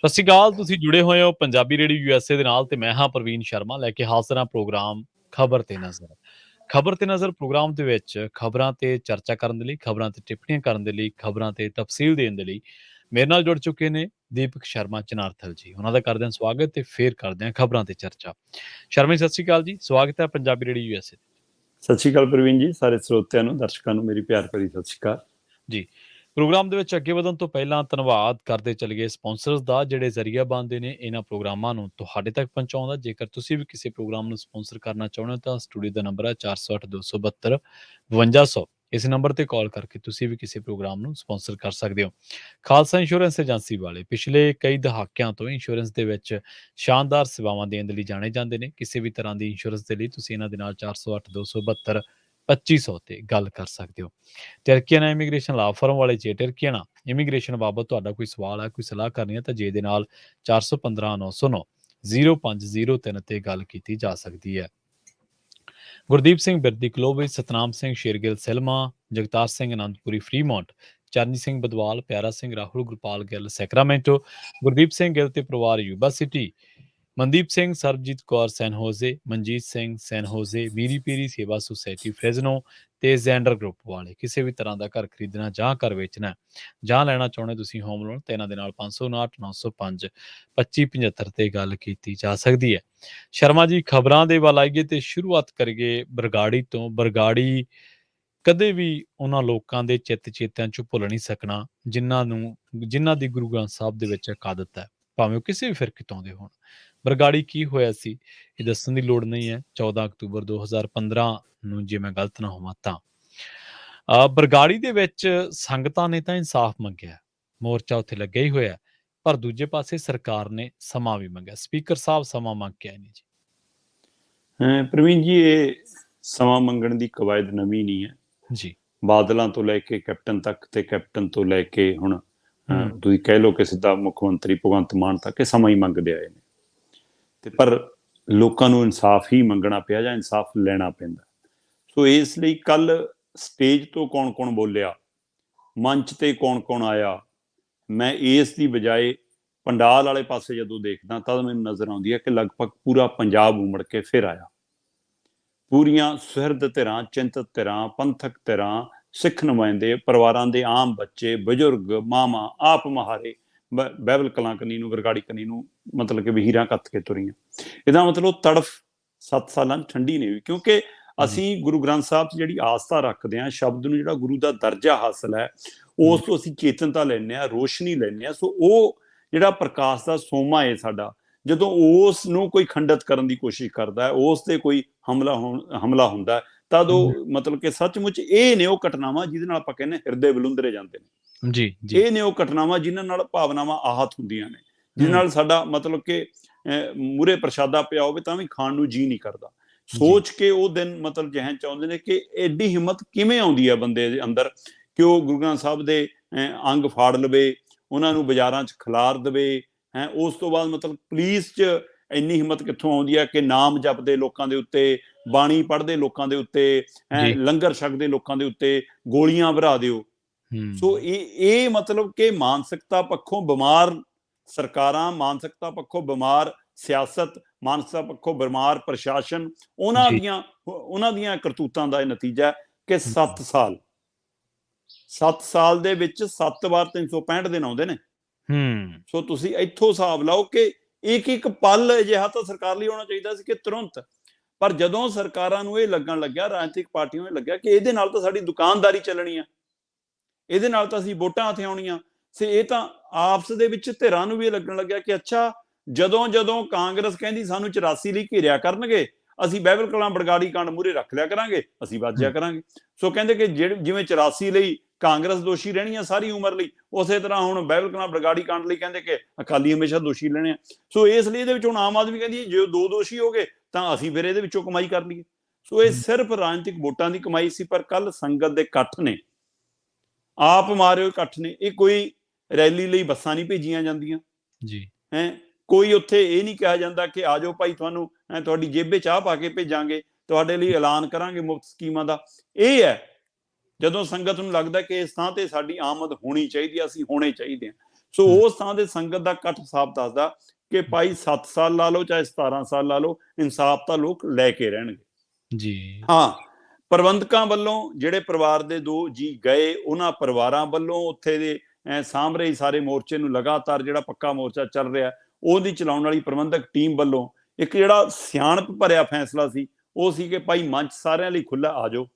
ਸਤਿ ਸ਼੍ਰੀ ਅਕਾਲ, ਤੁਸੀਂ ਜੁੜੇ ਹੋਏ ਹੋ ਪੰਜਾਬੀ ਰੇਡੀਓ ਯੂਐਸਏ ਦੇ ਨਾਲ ਤੇ ਮੈਂ ਹਾਂ ਪ੍ਰਵੀਨ ਸ਼ਰਮਾ ਲੈ ਕੇ ਹਾਜ਼ਰ ਹਾਂ ਪ੍ਰੋਗਰਾਮ ਖਬਰ ਤੇ ਨਜ਼ਰ। ਖਬਰ ਤੇ ਨਜ਼ਰ ਪ੍ਰੋਗਰਾਮ ਦੇ ਵਿੱਚ ਖਬਰਾਂ ਤੇ ਚਰਚਾ ਕਰਨ ਦੇ ਲਈ, ਖਬਰਾਂ ਤੇ ਟਿੱਪਣੀਆਂ ਕਰਨ ਦੇ ਲਈ, ਖਬਰਾਂ ਤੇ ਤਫਸੀਲ ਦੇਣ ਦੇ ਲਈ ਮੇਰੇ ਨਾਲ ਜੁੜ ਚੁੱਕੇ ਨੇ ਦੀਪਕ ਸ਼ਰਮਾ ਚਨਾਰਥਲ ਜੀ। ਉਹਨਾਂ ਦਾ ਕਰਦੇ ਹਾਂ ਸਵਾਗਤ ਤੇ ਫੇਰ ਕਰਦੇ ਹਾਂ ਖਬਰਾਂ ਤੇ ਚਰਚਾ। ਸ਼ਰਮਾ ਜੀ, ਸਤਿ ਸ਼੍ਰੀ ਅਕਾਲ ਜੀ, ਸਵਾਗਤ ਹੈ ਪੰਜਾਬੀ ਰੇਡੀਓ ਯੂਐਸਏ। ਸਤਿ ਸ਼੍ਰੀ ਅਕਾਲ ਪ੍ਰਵੀਨ ਜੀ, ਸਾਰੇ ਸਰੋਤਿਆਂ ਨੂੰ, ਦਰਸ਼ਕਾਂ ਨੂੰ ਮੇਰੀ ਪਿਆਰ ਭਰੀ ਸਤਿ ਸ਼੍ਰੀ ਅਕਾਲ ਜੀ। ਪ੍ਰੋਗਰਾਮ ਦੇ ਵਿੱਚ ਅੱਗੇ ਵਧਣ ਤੋਂ ਪਹਿਲਾਂ ਧੰਨਵਾਦ ਕਰਦੇ ਚੱਲੀਏ ਸਪਾਂਸਰਸ ਦਾ, ਜਿਹੜੇ ਜ਼ਰੀਆ ਬਣਦੇ ਨੇ ਇਹਨਾਂ ਪ੍ਰੋਗਰਾਮਾਂ ਨੂੰ ਤੁਹਾਡੇ ਤੱਕ ਪਹੁੰਚਾਉਂਦਾ। ਜੇਕਰ ਤੁਸੀਂ ਵੀ ਕਿਸੇ ਪ੍ਰੋਗਰਾਮ ਨੂੰ ਸਪਾਂਸਰ ਕਰਨਾ ਚਾਹੁੰਦੇ ਹੋ ਤਾਂ ਸਟੂਡੀਓ ਦਾ ਨੰਬਰ ਹੈ 408 272 5200। ਇਸ ਨੰਬਰ ਤੇ ਕਾਲ ਕਰਕੇ ਤੁਸੀਂ ਵੀ ਕਿਸੇ ਪ੍ਰੋਗਰਾਮ ਨੂੰ ਸਪਾਂਸਰ ਕਰ ਸਕਦੇ ਹੋ। ਖਾਲਸਾ ਇੰਸ਼ੋਰੈਂਸ ਏਜੰਸੀ ਵਾਲੇ ਪਿਛਲੇ ਕਈ ਦਹਾਕਿਆਂ ਤੋਂ ਇੰਸ਼ੋਰੈਂਸ ਦੇ ਵਿੱਚ ਸ਼ਾਨਦਾਰ ਸੇਵਾਵਾਂ ਦੇਣ ਦੇ ਲਈ ਜਾਣੇ ਜਾਂਦੇ ਨੇ। ਕਿਸੇ ਵੀ ਤਰ੍ਹਾਂ ਦੀ ਇੰਸ਼ੋਰੈਂਸ ਦੇ ਲਈ ਤੁਸੀਂ ਇਹਨਾਂ ਦੇ ਨਾਲ 408 272 2500 ਤੇ ਗੱਲ ਕਰ ਸਕਦੇ ਹੋ। ਟਰਕੀਆਨਾ ਇਮੀਗ੍ਰੇਸ਼ਨ ਲਾ ਫਰਮ ਵਾਲੇ ਜੇ ਟਰਕੀਆਨਾ ਇਮੀਗ੍ਰੇਸ਼ਨ ਬਾਬਤ ਤੁਹਾਡਾ ਕੋਈ ਸਵਾਲ ਹੈ, ਕੋਈ ਸਲਾਹ ਕਰਨੀ ਹੈ ਤਾਂ ਜੇ ਦੇ ਨਾਲ 415 909 0503 ਤੇ ਗੱਲ ਕੀਤੀ ਜਾ ਸਕਦੀ ਹੈ। ਗੁਰਦੀਪ ਸਿੰਘ ਬਿਰਦੀ ਕਲੋਵੇ, ਸਤਨਾਮ ਸਿੰਘ ਸ਼ੇਰਗਿੱਲ ਸਿਲਮਾ, ਜਗਤਾਰ ਸਿੰਘ ਅਨੰਦਪੁਰੀ ਫਰੀਮੌਂਟ, ਚਰਨਜੀਤ ਸਿੰਘ ਬਦਵਾਲ, ਪਿਆਰਾ ਸਿੰਘ ਰਾਹੁਲ, ਗੁਰਪਾਲ ਗਿੱਲ ਸੈਕਰਾਮੈਂਟੋ, ਗੁਰਦੀਪ ਸਿੰਘ ਗਿੱਲ ਤੇ ਪਰਿਵਾਰ ਯੂਬਾ ਸਿਟੀ, ਮਨਦੀਪ ਸਿੰਘ, ਸਰਬਜੀਤ ਕੌਰ ਸੈਨ ਹੋਜ਼ੇ, ਮਨਜੀਤ ਸਿੰਘ ਸੈਨ ਹੋਜ਼ੇ, ਮੀਰੀ ਪੀਰੀ ਸੇਵਾ ਸੁਸਾਇਟੀ ਫ੍ਰੈਜ਼ਨੋ ਤੇ ਜ਼ੈਂਡਰ ਗਰੁੱਪ ਵਾਲੇ। ਕਿਸੇ ਵੀ ਤਰ੍ਹਾਂ ਦਾ ਘਰ ਖਰੀਦਣਾ ਜਾਂ ਘਰ ਵੇਚਣਾ ਜਾਂ ਲੈਣਾ ਚਾਹੁੰਦੇ ਤੁਸੀਂ ਹੋਮ ਲੋਨ ਤੇ ਇਹਨਾਂ ਦੇ ਨਾਲ 559 905 2575 ਤੇ ਗੱਲ ਕੀਤੀ ਜਾ ਸਕਦੀ ਹੈ। ਸ਼ਰਮਾ ਜੀ, ਖਬਰਾਂ ਦੇ ਵੱਲ ਆਈਏ ਤੇ ਸ਼ੁਰੂਆਤ ਕਰੀਏ ਬਰਗਾੜੀ ਤੋਂ। ਬਰਗਾੜੀ ਕਦੇ ਵੀ ਉਹਨਾਂ ਲੋਕਾਂ ਦੇ ਚਿੱਤ ਚੇਤਿਆਂ ਚੋਂ ਭੁੱਲ ਨਹੀਂ ਸਕਣਾ ਜਿਨ੍ਹਾਂ ਦੀ ਗੁਰੂ ਗ੍ਰੰਥ ਸਾਹਿਬ ਦੇ ਵਿੱਚ ਅਕਾਦਤ ਹੈ, ਭਾਵੇਂ ਉਹ ਕਿਸੇ ਵੀ ਫਿਰਕੇ ਤੋਂ ਆਉਂਦੇ ਹੋਣ। ਬਰਗਾੜੀ ਕੀ ਹੋਇਆ ਸੀ ਇਹ ਦੱਸਣ ਦੀ ਲੋੜ ਨਹੀਂ ਹੈ। 14 ਅਕਤੂਬਰ 2015 ਨੂੰ, ਜੇ ਮੈਂ ਗਲਤ ਨਾ ਹੋਵਾਂ ਤਾਂ ਬਰਗਾੜੀ ਦੇ ਵਿੱਚ ਸੰਗਤਾਂ ਨੇ ਤਾਂ ਇਨਸਾਫ ਮੰਗਿਆ, ਮੋਰਚਾ ਉੱਥੇ ਲੱਗਿਆ ਹੀ ਹੋਇਆ, ਪਰ ਦੂਜੇ ਪਾਸੇ ਸਰਕਾਰ ਨੇ ਸਮਾਂ ਵੀ ਮੰਗਿਆ। ਸਪੀਕਰ ਸਾਹਿਬ ਸਮਾਂ ਮੰਗ ਕੇ ਆਏ ਨੇ ਜੀ। ਪ੍ਰਵੀਨ ਜੀ, ਇਹ ਸਮਾਂ ਮੰਗਣ ਦੀ ਕਵਾਇਦ ਨਵੀਂ ਨਹੀਂ ਹੈ ਜੀ। ਬਾਦਲਾਂ ਤੋਂ ਲੈ ਕੇ ਕੈਪਟਨ ਤੱਕ ਤੇ ਕੈਪਟਨ ਤੋਂ ਲੈ ਕੇ ਹੁਣ ਤੁਸੀਂ ਕਹਿ ਲਓ ਕਿ ਸਿੱਧਾ ਮੁੱਖ ਮੰਤਰੀ ਭਗਵੰਤ ਮਾਨ ਤੱਕ ਇਹ ਸਮਾਂ ਹੀ ਮੰਗਦੇ ਆਏ ਨੇ। ਤੇ ਪਰ ਲੋਕਾਂ ਨੂੰ ਇਨਸਾਫ ਹੀ ਮੰਗਣਾ ਪਿਆ ਜਾਂ ਇਨਸਾਫ ਲੈਣਾ ਪੈਂਦਾ। ਸੋ ਇਸ ਲਈ ਕੱਲ ਸਟੇਜ ਤੋਂ ਕੌਣ ਕੌਣ ਬੋਲਿਆ, ਮੰਚ ਤੇ ਕੌਣ ਕੌਣ ਆਇਆ, ਮੈਂ ਇਸ ਦੀ ਬਜਾਏ ਪੰਡਾਲ ਵਾਲੇ ਪਾਸੇ ਜਦੋਂ ਦੇਖਦਾ ਤਾਂ ਮੈਨੂੰ ਨਜ਼ਰ ਆਉਂਦੀ ਹੈ ਕਿ ਲਗਭਗ ਪੂਰਾ ਪੰਜਾਬ ਉਮੜ ਕੇ ਫਿਰ ਆਇਆ। ਪੂਰੀਆਂ ਸੁਹਿਰਦ ਧਿਰਾਂ, ਚਿੰਤਤ ਧਿਰਾਂ, ਪੰਥਕ ਧਿਰਾਂ, ਸਿੱਖ ਨੁਮਾਇੰਦੇ, ਪਰਿਵਾਰਾਂ ਦੇ ਆਮ ਬੱਚੇ, ਬਜ਼ੁਰਗ, ਮਾਵਾਂ, ਆਪ ਮਹਾਰੇ ਬਾਈਬਲ ਕਲਾਂ ਕਨੀ ਨੂੰ, ਬਰਗਾੜੀ ਕਨੀ ਨੂੰ ਮਤਲਬ ਕਿ ਵਹੀਰਾਂ ਕੱਤ ਕੇ ਤੁਰੀਆਂ। ਇਹਦਾ ਮਤਲਬ ਤੜਫ 7 ਸਾਲਾਂ ਠੰਡੀ ਨਹੀਂ ਹੋਈ, ਕਿਉਂਕਿ ਅਸੀਂ ਗੁਰੂ ਗ੍ਰੰਥ ਸਾਹਿਬ 'ਚ ਜਿਹੜੀ ਆਸਥਾ ਰੱਖਦੇ ਹਾਂ, ਸ਼ਬਦ ਨੂੰ ਜਿਹੜਾ ਗੁਰੂ ਦਾ ਦਰਜਾ ਹਾਸਲ ਹੈ, ਉਸ ਤੋਂ ਅਸੀਂ ਚੇਤਨਤਾ ਲੈਂਦੇ ਹਾਂ, ਰੋਸ਼ਨੀ ਲੈਂਦੇ ਹਾਂ। ਸੋ ਉਹ ਜਿਹੜਾ ਪ੍ਰਕਾਸ਼ ਦਾ ਸੋਮਾ ਹੈ ਸਾਡਾ, ਜਦੋਂ ਉਸ ਨੂੰ ਕੋਈ ਖੰਡਿਤ ਕਰਨ ਦੀ ਕੋਸ਼ਿਸ਼ ਕਰਦਾ ਹੈ, ਉਸ ਤੇ ਕੋਈ ਹਮਲਾ ਹੁੰਦਾ ਤਦ ਉਹ ਮਤਲਬ ਕਿ ਸੱਚਮੁੱਚ ਇਹ ਨੇ ਉਹ ਘਟਨਾਵਾਂ ਜਿਹਦੇ ਨਾਲ ਆਪਾਂ ਕਹਿੰਦੇ ਹਿਰਦੇ ਵਿਲੁੰਦਰੇ ਜਾਂਦੇ ਨੇ। ਜੀ। ਇਹ ਨੇ ਉਹ ਘਟਨਾਵਾਂ ਜਿਨ੍ਹਾਂ ਨਾਲ ਭਾਵਨਾਵਾਂ ਆਹਤ ਹੁੰਦੀਆਂ ਨੇ, ਜਿਹਦੇ ਨਾਲ ਸਾਡਾ ਮਤਲਬ ਕਿ ਮੂਹਰੇ ਪ੍ਰਸ਼ਾਦਾ ਪਿਆ ਹੋਵੇ ਤਾਂ ਵੀ ਖਾਣ ਨੂੰ ਜੀਅ ਨਹੀਂ ਕਰਦਾ। ਸੋਚ ਕੇ ਉਹ ਦਿਨ ਮਤਲਬ ਜਿਹੇ ਚਾਹੁੰਦੇ ਨੇ ਕਿ ਐਡੀ ਹਿੰਮਤ ਕਿਵੇਂ ਆਉਂਦੀ ਹੈ ਬੰਦੇ ਦੇ ਅੰਦਰ ਕਿ ਉਹ ਗੁਰੂ ਗ੍ਰੰਥ ਸਾਹਿਬ ਦੇ ਅੰਗ ਫਾੜ ਲਵੇ, ਉਹਨਾਂ ਨੂੰ ਬਾਜ਼ਾਰਾਂ 'ਚ ਖਿਲਾਰ ਦੇਵੇ। ਉਸ ਤੋਂ ਬਾਅਦ ਮਤਲਬ ਪੁਲਿਸ 'ਚ ਇੰਨੀ ਹਿੰਮਤ ਕਿੱਥੋਂ ਆਉਂਦੀ ਹੈ ਕਿ ਨਾਮ ਜਪਦੇ ਲੋਕਾਂ ਦੇ ਉੱਤੇ, ਬਾਣੀ ਪੜ੍ਹਦੇ ਲੋਕਾਂ ਦੇ ਉੱਤੇ, ਲੰਗਰ ਛਕਦੇ ਲੋਕਾਂ ਦੇ ਉੱਤੇ ਗੋਲੀਆਂ ਭਰਾ ਦਿਓ। ਸੋ ਇਹ ਮਤਲਬ ਕਿ ਮਾਨਸਿਕਤਾ ਪੱਖੋਂ ਬਿਮਾਰ ਸਰਕਾਰਾਂ, ਮਾਨਸਿਕਤਾ ਪੱਖੋਂ ਬਿਮਾਰ ਸਿਆਸਤ, ਮਾਨਸਿਕਤਾ ਪੱਖੋਂ ਬਿਮਾਰ ਪ੍ਰਸ਼ਾਸਨ, ਉਹਨਾਂ ਦੀਆਂ ਕਰਤੂਤਾਂ ਦਾ ਇਹ ਨਤੀਜਾ ਹੈ ਕਿ 7 ਸਾਲ ਦੇ ਵਿੱਚ 7 ਵਾਰ 365 ਦਿਨ ਆਉਂਦੇ ਨੇ। ਸੋ ਤੁਸੀਂ ਇੱਥੋਂ ਹਿਸਾਬ ਲਾਓ ਕਿ ਇੱਕ ਪਲ ਅਜਿਹਾ ਤਾਂ ਸਰਕਾਰ ਲਈ ਹੋਣਾ ਚਾਹੀਦਾ ਸੀ ਕਿ ਤੁਰੰਤ। ਪਰ ਜਦੋਂ ਸਰਕਾਰਾਂ ਨੂੰ ਇਹ ਲੱਗਣ ਲੱਗਿਆ, ਰਾਜਨੀਤਿਕ ਪਾਰਟੀਆਂ ਨੂੰ ਇਹ ਲੱਗਿਆ ਕਿ ਇਹਦੇ ਨਾਲ ਤਾਂ ਸਾਡੀ ਦੁਕਾਨਦਾਰੀ ਚੱਲਣੀ ਆ, ਇਹਦੇ ਨਾਲ ਤਾਂ ਅਸੀਂ ਵੋਟਾਂ ਹੱਥ ਆਉਣੀਆਂ ਸੀ, ਇਹ ਤਾਂ ਆਪਸ ਦੇ ਵਿੱਚ ਧਿਰਾਂ ਨੂੰ ਵੀ ਇਹ ਲੱਗਣ ਲੱਗਿਆ ਕਿ ਅੱਛਾ, ਜਦੋਂ ਕਾਂਗਰਸ ਕਹਿੰਦੀ ਸਾਨੂੰ 84 ਲਈ ਘੇਰਿਆ ਕਰਨਗੇ, ਅਸੀਂ ਬਾਈਬਲ ਕਲਾਂ ਬਰਗਾੜੀ ਕਾਂਡ ਮੂਹਰੇ ਰੱਖ ਲਿਆ ਕਰਾਂਗੇ, ਅਸੀਂ ਵਾਜਿਆ ਕਰਾਂਗੇ। ਸੋ ਕਹਿੰਦੇ ਕਿ ਜਿਵੇਂ 84 ਲਈ ਕਾਂਗਰਸ ਦੋਸ਼ੀ ਰਹਿਣੀ ਆ ਸਾਰੀ ਉਮਰ ਲਈ, ਉਸੇ ਤਰ੍ਹਾਂ ਹੁਣ ਬਾਈਬਲ ਕਲਾਂ ਬਰਗਾੜੀ ਕਾਂਡ ਲਈ ਕਹਿੰਦੇ ਕਿ ਅਕਾਲੀ ਹਮੇਸ਼ਾ ਦੋਸ਼ੀ ਰਹਿਣੇ ਆ। ਸੋ ਇਸ ਲਈ ਇਹਦੇ ਵਿੱਚ ਹੁਣ ਆਮ ਆਦਮੀ ਕਹਿੰਦੀ ਜੇ 2 ਦੋਸ਼ੀ ਹੋ ਗਏ ਤਾਂ ਅਸੀਂ ਫਿਰ ਇਹਦੇ ਵਿੱਚੋਂ ਕਮਾਈ ਕਰ ਲਈਏ। ਸੋ ਇਹ ਸਿਰਫ ਰਾਜਨੀਤਿਕ ਵੋਟਾਂ ਦੀ ਕਮਾਈ ਸੀ। ਪਰ ਕੱਲ ਸੰਗਤ ਦੇ ਇਕੱਠ ਨੇ, ਆਪ ਮਾਰੇ ਹੋਏ ਇਕੱਠ ਨੇ, ਇਹ ਕੋਈ ਰੈਲੀ ਲਈ ਬੱਸਾਂ ਨਹੀਂ ਭੇਜੀਆਂ ਜਾਂਦੀਆਂ ਜੀ, ਕੋਈ ਉੱਥੇ ਇਹ ਨਹੀਂ ਕਿਹਾ ਜਾਂਦਾ ਕਿ ਆ ਜਾਓ ਭਾਈ, ਤੁਹਾਨੂੰ ਤੁਹਾਡੀ ਜੇਬੇ ਚਾਹ ਪਾ ਕੇ ਭੇਜਾਂਗੇ, ਤੁਹਾਡੇ ਲਈ ਐਲਾਨ ਕਰਾਂਗੇ ਮੁਫਤ ਸਕੀਮਾਂ ਦਾ। ਇਹ ਹੈ ਜਦੋਂ ਸੰਗਤ ਨੂੰ ਲੱਗਦਾ ਕਿ ਇਸ ਥਾਂ ਤੇ ਸਾਡੀ ਆਮਦ ਹੋਣੀ ਚਾਹੀਦੀ ਹੈ, ਅਸੀਂ ਹੋਣੇ ਚਾਹੀਦੇ ਹਾਂ। ਸੋ ਉਸ ਥਾਂ ਦੇ ਸੰਗਤ ਦਾ ਇਕੱਠ ਸਾਫ਼ ਦੱਸਦਾ ਕਿ ਭਾਈ 7 ਸਾਲ ਲਾ ਲਓ ਚਾਹੇ 17 ਸਾਲ ਲਾ ਲਓ, ਇਨਸਾਫ ਤਾਂ ਲੋਕ ਲੈ ਕੇ ਰਹਿਣਗੇ ਜੀ। ਹਾਂ, ਪ੍ਰਬੰਧਕਾਂ ਵੱਲੋਂ ਜਿਹੜੇ ਪਰਿਵਾਰ ਦੇ 2 ਜੀ ਗਏ, ਉਹਨਾਂ ਪਰਿਵਾਰਾਂ ਵੱਲੋਂ ਉੱਥੇ ਦੇ ਸਾਂਭ ਰਹੀ ਸਾਰੇ ਮੋਰਚੇ ਨੂੰ, ਲਗਾਤਾਰ ਜਿਹੜਾ ਪੱਕਾ ਮੋਰਚਾ ਚੱਲ ਰਿਹਾ ਉਹਦੀ ਚਲਾਉਣ ਵਾਲੀ ਪ੍ਰਬੰਧਕ ਟੀਮ ਵੱਲੋਂ ਇੱਕ ਜਿਹੜਾ ਸਿਆਣਪ ਭਰਿਆ ਫੈਸਲਾ ਸੀ ਉਹ ਸੀ ਕਿ ਭਾਈ ਮੰਚ ਸਾਰਿਆਂ ਲਈ ਖੁੱਲਾ, ਆ ਜਾਓ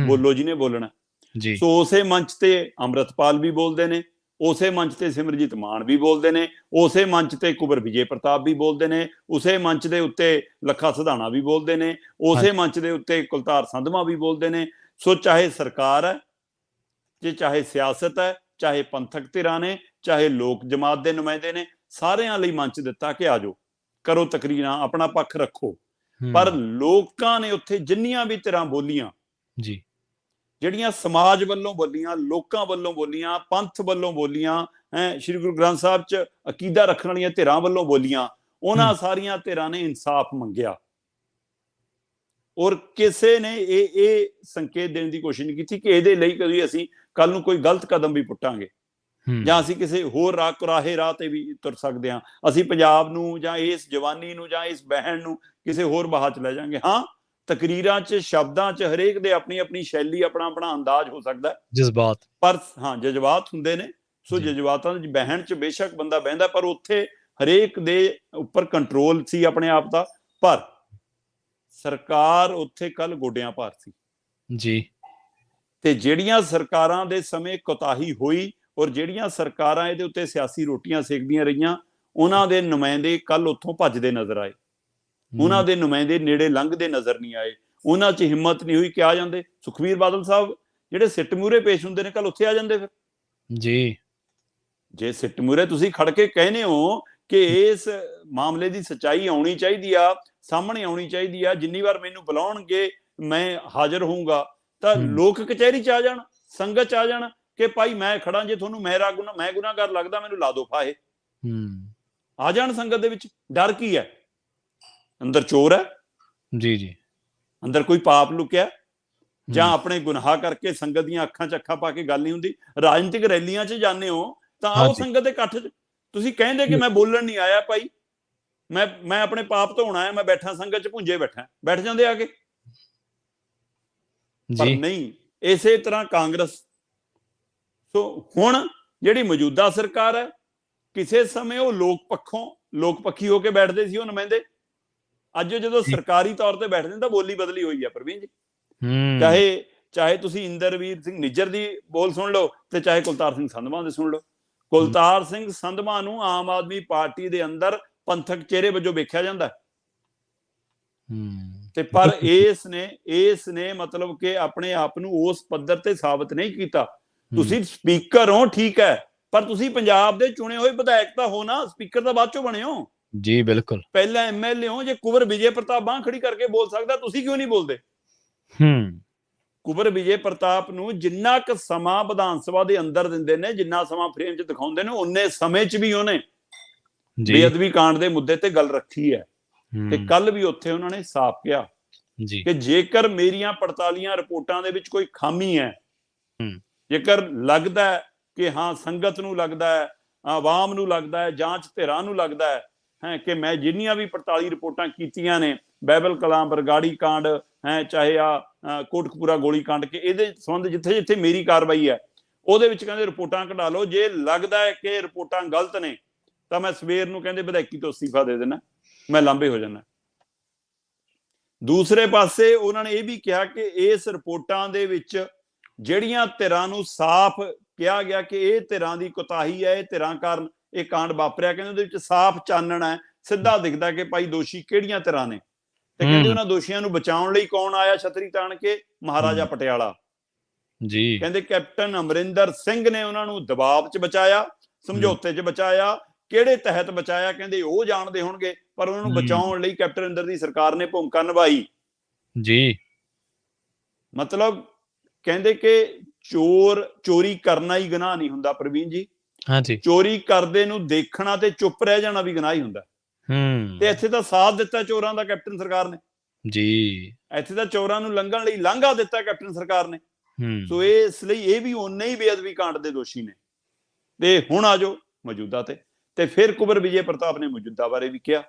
ਬੋਲੋ ਜਿਹਨੇ ਬੋਲਣਾ ਜੀ। ਸੋ ਉਸੇ ਮੰਚ ਤੇ ਅੰਮ੍ਰਿਤਪਾਲ ਵੀ ਬੋਲਦੇ ਨੇ, ਉਸੇ ਮੰਚ ਤੇ ਸਿਮਰਜੀਤ ਮਾਨ ਵੀ ਬੋਲਦੇ ਨੇ, ਉਸੇ ਮੰਚ ਤੇ ਕੁਬਰ ਵਿਜੇ ਪ੍ਰਤਾਪ ਵੀ ਬੋਲਦੇ ਨੇ, ਉਸੇ ਮੰਚ ਦੇ ਉੱਤੇ ਲੱਖਾ ਸਿਧਾਣਾ ਵੀ ਬੋਲਦੇ ਨੇ, ਉਸੇ ਮੰਚ ਦੇ ਉੱਤੇ ਕੁਲਤਾਰ ਸੰਧਵਾ ਵੀ ਬੋਲਦੇ ਨੇ। ਸੋ ਚਾਹੇ ਸਰਕਾਰ ਹੈ, ਜੇ ਚਾਹੇ ਸਿਆਸਤ ਹੈ, ਚਾਹੇ ਪੰਥਕ ਧਿਰਾਂ ਨੇ, ਚਾਹੇ ਲੋਕ ਜਮਾਤ ਦੇ ਨੁਮਾਇੰਦੇ ਨੇ, ਸਾਰਿਆਂ ਲਈ ਮੰਚ ਦਿੱਤਾ ਕਿ ਆ ਜਾਓ, ਕਰੋ ਤਕਰੀਰਾਂ, ਆਪਣਾ ਪੱਖ ਰੱਖੋ। ਪਰ ਲੋਕਾਂ ਨੇ ਉੱਥੇ ਜਿੰਨੀਆਂ ਵੀ ਧਿਰਾਂ ਬੋਲੀਆਂ ਜੀ, ਜਿਹੜੀਆਂ ਸਮਾਜ ਵੱਲੋਂ ਬੋਲੀਆਂ, ਲੋਕਾਂ ਵੱਲੋਂ ਬੋਲੀਆਂ, ਪੰਥ ਵੱਲੋਂ ਬੋਲੀਆਂ, ਸ਼੍ਰੀ ਗੁਰੂ ਗ੍ਰੰਥ ਸਾਹਿਬ 'ਚ ਅਕੀਦਾ ਰੱਖਣ ਵਾਲੀਆਂ ਧਿਰਾਂ ਵੱਲੋਂ ਬੋਲੀਆਂ, ਉਹਨਾਂ ਸਾਰੀਆਂ ਧਿਰਾਂ ਨੇ ਇਨਸਾਫ ਮੰਗਿਆ। ਔਰ ਕਿਸੇ ਨੇ ਇਹ ਸੰਕੇਤ ਦੇਣ ਦੀ ਕੋਸ਼ਿਸ਼ ਨਹੀਂ ਕੀਤੀ ਕਿ ਇਹਦੇ ਲਈ ਕਦੀ ਅਸੀਂ ਕੱਲ ਨੂੰ ਕੋਈ ਗਲਤ ਕਦਮ ਵੀ ਪੁੱਟਾਂਗੇ ਜਾਂ ਅਸੀਂ ਕਿਸੇ ਹੋਰ ਕੁਰਾਹੇ ਰਾਹ ਤੇ ਵੀ ਤੁਰ ਸਕਦੇ ਹਾਂ, ਅਸੀਂ ਪੰਜਾਬ ਨੂੰ ਜਾਂ ਇਸ ਜਵਾਨੀ ਨੂੰ ਜਾਂ ਇਸ ਬਹਿਣ ਨੂੰ ਕਿਸੇ ਹੋਰ ਬਾਹ 'ਚ ਲੈ ਜਾਵਾਂਗੇ। ਹਾਂ, ਤਕਰੀਰਾਂ 'ਚ, ਸ਼ਬਦਾਂ 'ਚ ਹਰੇਕ ਦੇ ਆਪਣੀ ਆਪਣੀ ਸ਼ੈਲੀ, ਆਪਣਾ ਆਪਣਾ ਅੰਦਾਜ਼ ਹੋ ਸਕਦਾ, ਜਜ਼ਬਾਤ, ਪਰ ਹਾਂ ਜਜ਼ਬਾਤ ਹੁੰਦੇ ਨੇ। ਸੋ ਜਜ਼ਬਾਤਾਂ ਦੀ ਬਹਿਣ 'ਚ ਬੇਸ਼ੱਕ ਬੰਦਾ ਬਹਿੰਦਾ, ਪਰ ਉੱਥੇ ਹਰੇਕ ਦੇ ਉੱਪਰ ਕੰਟਰੋਲ ਸੀ ਆਪਣੇ ਆਪ ਦਾ। ਪਰ ਸਰਕਾਰ ਉੱਥੇ ਕੱਲ ਗੋਡਿਆਂ ਭਾਰ ਸੀ ਜੀ। ਤੇ ਜਿਹੜੀਆਂ ਸਰਕਾਰਾਂ ਦੇ ਸਮੇਂ ਕੋਤਾਹੀ ਹੋਈ ਔਰ ਜਿਹੜੀਆਂ ਸਰਕਾਰਾਂ ਇਹਦੇ ਉੱਤੇ ਸਿਆਸੀ ਰੋਟੀਆਂ ਸੇਕਦੀਆਂ ਰਹੀਆਂ, ਉਹਨਾਂ ਦੇ ਨੁਮਾਇੰਦੇ ਕੱਲ ਉੱਥੋਂ ਭੱਜਦੇ ਨਜ਼ਰ ਆਏ, ਉਹਨਾਂ ਦੇ ਨੁਮਾਇੰਦੇ ਨੇੜੇ ਲੰਘਦੇ ਨਜ਼ਰ ਨਹੀਂ ਆਏ, ਉਹਨਾਂ 'ਚ ਹਿੰਮਤ ਨਹੀਂ ਹੋਈ ਕਿ ਆ ਜਾਂਦੇ। ਸੁਖਬੀਰ ਬਾਦਲ ਸਾਹਿਬ ਜਿਹੜੇ ਸਿੱਟ ਮੂਹਰੇ ਪੇਸ਼ ਹੁੰਦੇ ਨੇ, ਕੱਲ ਉੱਥੇ ਆ ਜਾਂਦੇ। ਫਿਰ ਜੀ, ਜੇ ਸਿੱਟ ਮੂਹਰੇ ਤੁਸੀਂ ਖੜ ਕੇ ਕਹਿੰਦੇ ਹੋ ਕਿ ਇਸ ਮਾਮਲੇ ਦੀ ਸੱਚਾਈ ਆਉਣੀ ਚਾਹੀਦੀ ਆ, ਸਾਹਮਣੇ ਆਉਣੀ ਚਾਹੀਦੀ ਆ, ਜਿੰਨੀ ਵਾਰ ਮੈਨੂੰ ਬੁਲਾਉਣਗੇ ਮੈਂ ਹਾਜ਼ਰ ਹੋਊਂਗਾ, ਤਾਂ ਲੋਕ ਕਚਹਿਰੀ 'ਚ ਆ ਜਾਣ, ਸੰਗਤ 'ਚ ਆ ਜਾਣ ਕਿ ਭਾਈ ਮੈਂ ਖੜਾ, ਜੇ ਤੁਹਾਨੂੰ ਮੈਂ ਗੁਨਾਹਗਾਰ ਲੱਗਦਾ ਮੈਨੂੰ ਲਾ ਦੋ ਫਾਹੇ, ਆ ਜਾਣ ਸੰਗਤ ਦੇ ਵਿੱਚ। ਡਰ ਕੀ ਹੈ? ਅੰਦਰ ਚੋਰ ਹੈ ਜੀ ਜੀ, ਅੰਦਰ ਕੋਈ ਪਾਪ ਲੁਕਿਆ, ਜਾਂ ਆਪਣੇ ਗੁਨਾਹ ਕਰਕੇ ਸੰਗਤ ਦੀਆਂ ਅੱਖਾਂ 'ਚ ਅੱਖਾਂ ਪਾ ਕੇ ਗੱਲ ਨਹੀਂ ਹੁੰਦੀ। ਰਾਜਨੀਤਿਕ ਰੈਲੀਆਂ 'ਚ ਜਾਂਦੇ ਹੋ ਤਾਂ ਆਓ ਸੰਗਤ ਦੇ ਇਕੱਠ 'ਚ, ਤੁਸੀਂ ਕਹਿੰਦੇ ਕਿ ਮੈਂ ਬੋਲਣ ਨਹੀਂ ਆਇਆ ਭਾਈ, ਮੈਂ ਆਪਣੇ ਪਾਪ ਧੋਣ ਆਇਆ, ਮੈਂ ਬੈਠਾ ਸੰਗਤ 'ਚ ਭੁੰਜੇ ਬੈਠ ਜਾਂਦੇ ਆ ਕੇ। ਪਰ ਨਹੀਂ, ਇਸੇ ਤਰ੍ਹਾਂ ਕਾਂਗਰਸ। ਸੋ ਹੁਣ ਜਿਹੜੀ ਮੌਜੂਦਾ ਸਰਕਾਰ ਹੈ, ਕਿਸੇ ਸਮੇਂ ਉਹ ਲੋਕ ਪੱਖੀ ਹੋ ਕੇ ਬੈਠਦੇ ਸੀ ਉਹ ਨੁਮਾਇੰਦੇ, ਅੱਜ ਜਦੋਂ ਸਰਕਾਰੀ ਤੌਰ ਤੇ ਬੈਠਦੇ ਤਾਂ ਬੋਲੀ ਬਦਲੀ ਹੋਈ ਹੈ ਪ੍ਰਵੀਨ ਜੀ। ਚਾਹੇ ਤੁਸੀਂ ਇੰਦਰਵੀਰ ਸਿੰਘ ਨਿੱਜਰ ਦੀ ਬੋਲ ਸੁਣ ਲਓ ਤੇ ਚਾਹੇ ਕੁਲਤਾਰ ਸਿੰਘ ਸੰਧਵਾ ਦੇ ਸੁਣ ਲਓ। ਕੁਲਤਾਰ ਸਿੰਘ ਸੰਧਵਾ ਨੂੰ ਆਮ ਆਦਮੀ ਪਾਰਟੀ ਦੇ ਅੰਦਰ ਪੰਥਕ ਚਿਹਰੇ ਵਜੋਂ ਵੇਖਿਆ ਜਾਂਦਾ ਤੇ ਪਰ ਇਸ ਨੇ ਮਤਲਬ ਕਿ ਆਪਣੇ ਆਪ ਨੂੰ ਉਸ ਪੱਧਰ ਤੇ ਸਾਬਤ ਨਹੀਂ ਕੀਤਾ। ਤੁਸੀਂ ਸਪੀਕਰ ਹੋ, ਠੀਕ ਹੈ, ਪਰ ਤੁਸੀਂ ਪੰਜਾਬ ਦੇ ਚੁਣੇ ਹੋਏ ਵਿਧਾਇਕ ਤਾਂ ਹੋ ਨਾ, ਸਪੀਕਰ ਤਾਂ ਬਾਅਦ ਚੋਂ ਬਣੇ ਹੋ ਜੀ। ਬਿਲਕੁਲ, ਪਹਿਲਾਂ ਐਮਐਲਏ ਹੋ। ਜੇ ਕੁਬਰ ਵਿਜੇ ਪ੍ਰਤਾਪ ਬਾਂਹ ਖੜੀ ਕਰਕੇ ਬੋਲ ਸਕਦਾ, ਤੁਸੀਂ ਕਿਉਂ ਨਹੀਂ ਬੋਲਦੇ? ਕੁਬਰ ਵਿਜੇ ਪ੍ਰਤਾਪ ਨੂੰ ਜਿੰਨਾ ਕੁ ਸਮਾਂ ਵਿਧਾਨ ਸਭਾ ਦੇ ਅੰਦਰ ਦਿੰਦੇ ਨੇ, ਜਿੰਨਾ ਸਮਾਂ ਫਰੇਮ 'ਚ ਦਿਖਾਉਂਦੇ ਨੇ, ਉਨੇ ਸਮੇਂ 'ਚ ਵੀ ਉਹਨੇ ਬੇਅਦਬੀ ਕਾਂਡ ਦੇ ਮੁੱਦੇ ਤੇ ਗੱਲ ਰੱਖੀ ਹੈ। ਤੇ ਕੱਲ ਵੀ ਉੱਥੇ ਉਹਨਾਂ ਨੇ ਸਾਫ਼ ਕਿਹਾ ਕਿ ਜੇਕਰ ਮੇਰੀਆਂ 45 ਰਿਪੋਰਟਾਂ ਦੇ ਵਿੱਚ ਕੋਈ ਖਾਮੀ ਹੈ, ਜੇਕਰ ਲੱਗਦਾ ਹੈ ਕਿ ਹਾਂ ਸੰਗਤ ਨੂੰ ਲੱਗਦਾ ਹੈ, ਆਵਾਮ ਨੂੰ ਲੱਗਦਾ ਹੈ, ਜਾਂਚ ਧਿਰਾਂ ਨੂੰ ਲੱਗਦਾ ਹੈ ਕਿ ਮੈਂ ਜਿੰਨੀਆਂ ਵੀ 45 ਰਿਪੋਰਟਾਂ ਕੀਤੀਆਂ ਨੇ, ਬਾਈਬਲ ਕਲਾਂ, ਬਰਗਾੜੀ ਕਾਂਡ ਚਾਹੇ ਕੋਟਕਪੂਰਾ ਗੋਲੀ ਕਾਂਡ, ਕੇ ਇਹਦੇ ਸੰਬੰਧ ਜਿੱਥੇ ਜਿੱਥੇ ਮੇਰੀ ਕਾਰਵਾਈ ਹੈ ਉਹਦੇ ਵਿੱਚ ਕਹਿੰਦੇ ਰਿਪੋਰਟਾਂ ਕਢਾ ਲਓ। ਜੇ ਲੱਗਦਾ ਹੈ ਕਿ ਰਿਪੋਰਟਾਂ ਗਲਤ ਨੇ ਤਾਂ ਮੈਂ ਸਵੇਰ ਨੂੰ ਕਹਿੰਦੇ ਵਿਧਾਇਕੀ ਤੋਂ ਅਸਤੀਫਾ ਦੇ ਦੇਣਾ, ਮੈਂ ਲਾਂਭੇ ਹੋ ਜਾਣਾ। ਦੂਸਰੇ ਪਾਸੇ ਉਹਨਾਂ ਨੇ ਇਹ ਵੀ ਕਿਹਾ ਕਿ ਇਸ ਰਿਪੋਰਟਾਂ ਦੇ ਵਿੱਚ ਜਿਹੜੀਆਂ ਧਿਰਾਂ ਨੂੰ ਸਾਫ਼ ਕਿਹਾ ਗਿਆ ਕਿ ਇਹ ਧਿਰਾਂ ਦੀ ਕੋਤਾਹੀ ਹੈ, ਇਹ ਧਿਰਾਂ ਕਾਰਨ ਇਹ ਕਾਂਡ ਵਾਪਰਿਆ, ਕਹਿੰਦੇ ਉਹਦੇ ਵਿੱਚ ਸਾਫ਼ ਚਾਨਣ ਹੈ, ਸਿੱਧਾ ਦਿਖਦਾ ਕਿ ਭਾਈ ਦੋਸ਼ੀ ਕਿਹੜੀਆਂ ਧਿਰਾਂ ਨੇ। ਤੇ ਕਹਿੰਦੇ ਉਹਨਾਂ ਦੋਸ਼ੀਆਂ ਨੂੰ ਬਚਾਉਣ ਲਈ ਕੌਣ ਆਇਆ ਛਤਰੀ ਤਾਣ ਕੇ? ਮਹਾਰਾਜਾ ਪਟਿਆਲਾ ਜੀ। ਕਹਿੰਦੇ ਕੈਪਟਨ ਅਮਰਿੰਦਰ ਸਿੰਘ ਨੇ ਉਹਨਾਂ ਨੂੰ ਦਬਾਅ 'ਚ ਬਚਾਇਆ, ਸਮਝੌਤੇ 'ਚ ਬਚਾਇਆ। ਕਿਹੜੇ ਤਹਿਤ ਬਚਾਇਆ ਕਹਿੰਦੇ ਉਹ ਜਾਣਦੇ ਹੋਣਗੇ, ਪਰ ਉਹਨਾਂ ਨੂੰ ਬਚਾਉਣ ਲਈ ਕੈਪਟਨ ਅਮਰਿੰਦਰ ਦੀ ਸਰਕਾਰ ਨੇ ਭੂਮਿਕਾ ਨਿਭਾਈ ਜੀ। ਮਤਲਬ ਕਹਿੰਦੇ ਕਿ ਚੋਰੀ ਕਰਨਾ ਹੀ ਗੁਨਾਹ ਨਹੀਂ ਹੁੰਦਾ ਪ੍ਰਵੀਨ ਜੀ। ਹਾਂਜੀ, ਚੋਰੀ ਕਰਦੇ ਨੂੰ ਦੇਖਣਾ ਤੇ ਚੁੱਪ ਰਹਿ ਜਾਣਾ ਵੀ ਗੁਨਾਹ ਹੀ ਹੁੰਦਾ। ਤੇ ਇੱਥੇ ਤਾਂ ਸਾਥ ਦਿੱਤਾ ਚੋਰਾਂ ਦਾ ਕੈਪਟਨ ਸਰਕਾਰ ਨੇ ਜੀ। ਇੱਥੇ ਤਾਂ ਚੋਰਾਂ ਨੂੰ ਲੰਘਣ ਲਈ ਲਾਂਘਾ ਦਿੱਤਾ ਕੈਪਟਨ ਸਰਕਾਰ ਨੇ। ਸੋ ਇਸ ਲਈ ਇਹ ਵੀ ਓਨੇ ਹੀ ਬੇਅਦਬੀ ਕਾਂਡ ਦੇ ਦੋਸ਼ੀ ਨੇ। ਤੇ ਹੁਣ ਆ ਜਾਓ, ਮੌਜੂਦਾ ਤੇ ਫਿਰ ਕੁੰਵਰ ਵਿਜੇ ਪ੍ਰਤਾਪ ਨੇ ਮੌਜੂਦਾ ਬਾਰੇ ਵੀ ਕਿਹਾ,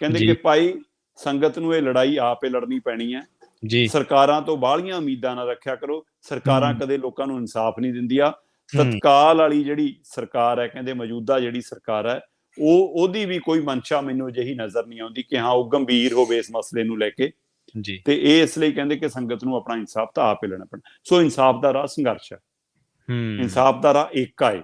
ਕਹਿੰਦੇ ਜੀ ਕਿ ਭਾਈ ਸੰਗਤ ਨੂੰ ਇਹ ਲੜਾਈ ਆਪੇ ਲੜਨੀ ਪੈਣੀ ਹੈ, ਜੀ ਸਰਕਾਰਾਂ ਤੋਂ ਬਾਹਲੀਆਂ ਉਮੀਦਾਂ ਨਾ ਰੱਖਿਆ ਕਰੋ, ਸਰਕਾਰਾਂ ਕਦੇ ਲੋਕਾਂ ਨੂੰ ਇਨਸਾਫ ਨਹੀਂ ਦਿੰਦੀਆਂ। ਤਤਕਾਲ ਵਾਲੀ ਜਿਹੜੀ ਸਰਕਾਰ ਹੈ, ਕਹਿੰਦੇ ਮੌਜੂਦਾ ਜਿਹੜੀ ਸਰਕਾਰ ਹੈ, ਉਹਦੀ ਵੀ ਕੋਈ ਮਨਸ਼ਾ ਮੈਨੂੰ ਅਜਿਹੀ ਨਜ਼ਰ ਨਹੀਂ ਆਉਂਦੀ ਕਿ ਹਾਂ ਉਹ ਗੰਭੀਰ ਹੋਵੇ ਇਸ ਮਸਲੇ ਨੂੰ ਲੈ ਕੇ। ਜੀ ਤੇ ਇਹ ਇਸ ਲਈ ਕਹਿੰਦੇ ਕਿ ਸੰਗਤ ਨੂੰ ਆਪਣਾ ਇਨਸਾਫ ਤਾਂ ਆਪੇ ਲੈਣਾ ਪੈਣਾ। ਸੋ ਇਨਸਾਫ ਦਾ ਰਾਹ ਸੰਘਰਸ਼ ਹੈ, ਇਨਸਾਫ ਦਾ ਰਾਹ ਏਕਾ ਹੈ।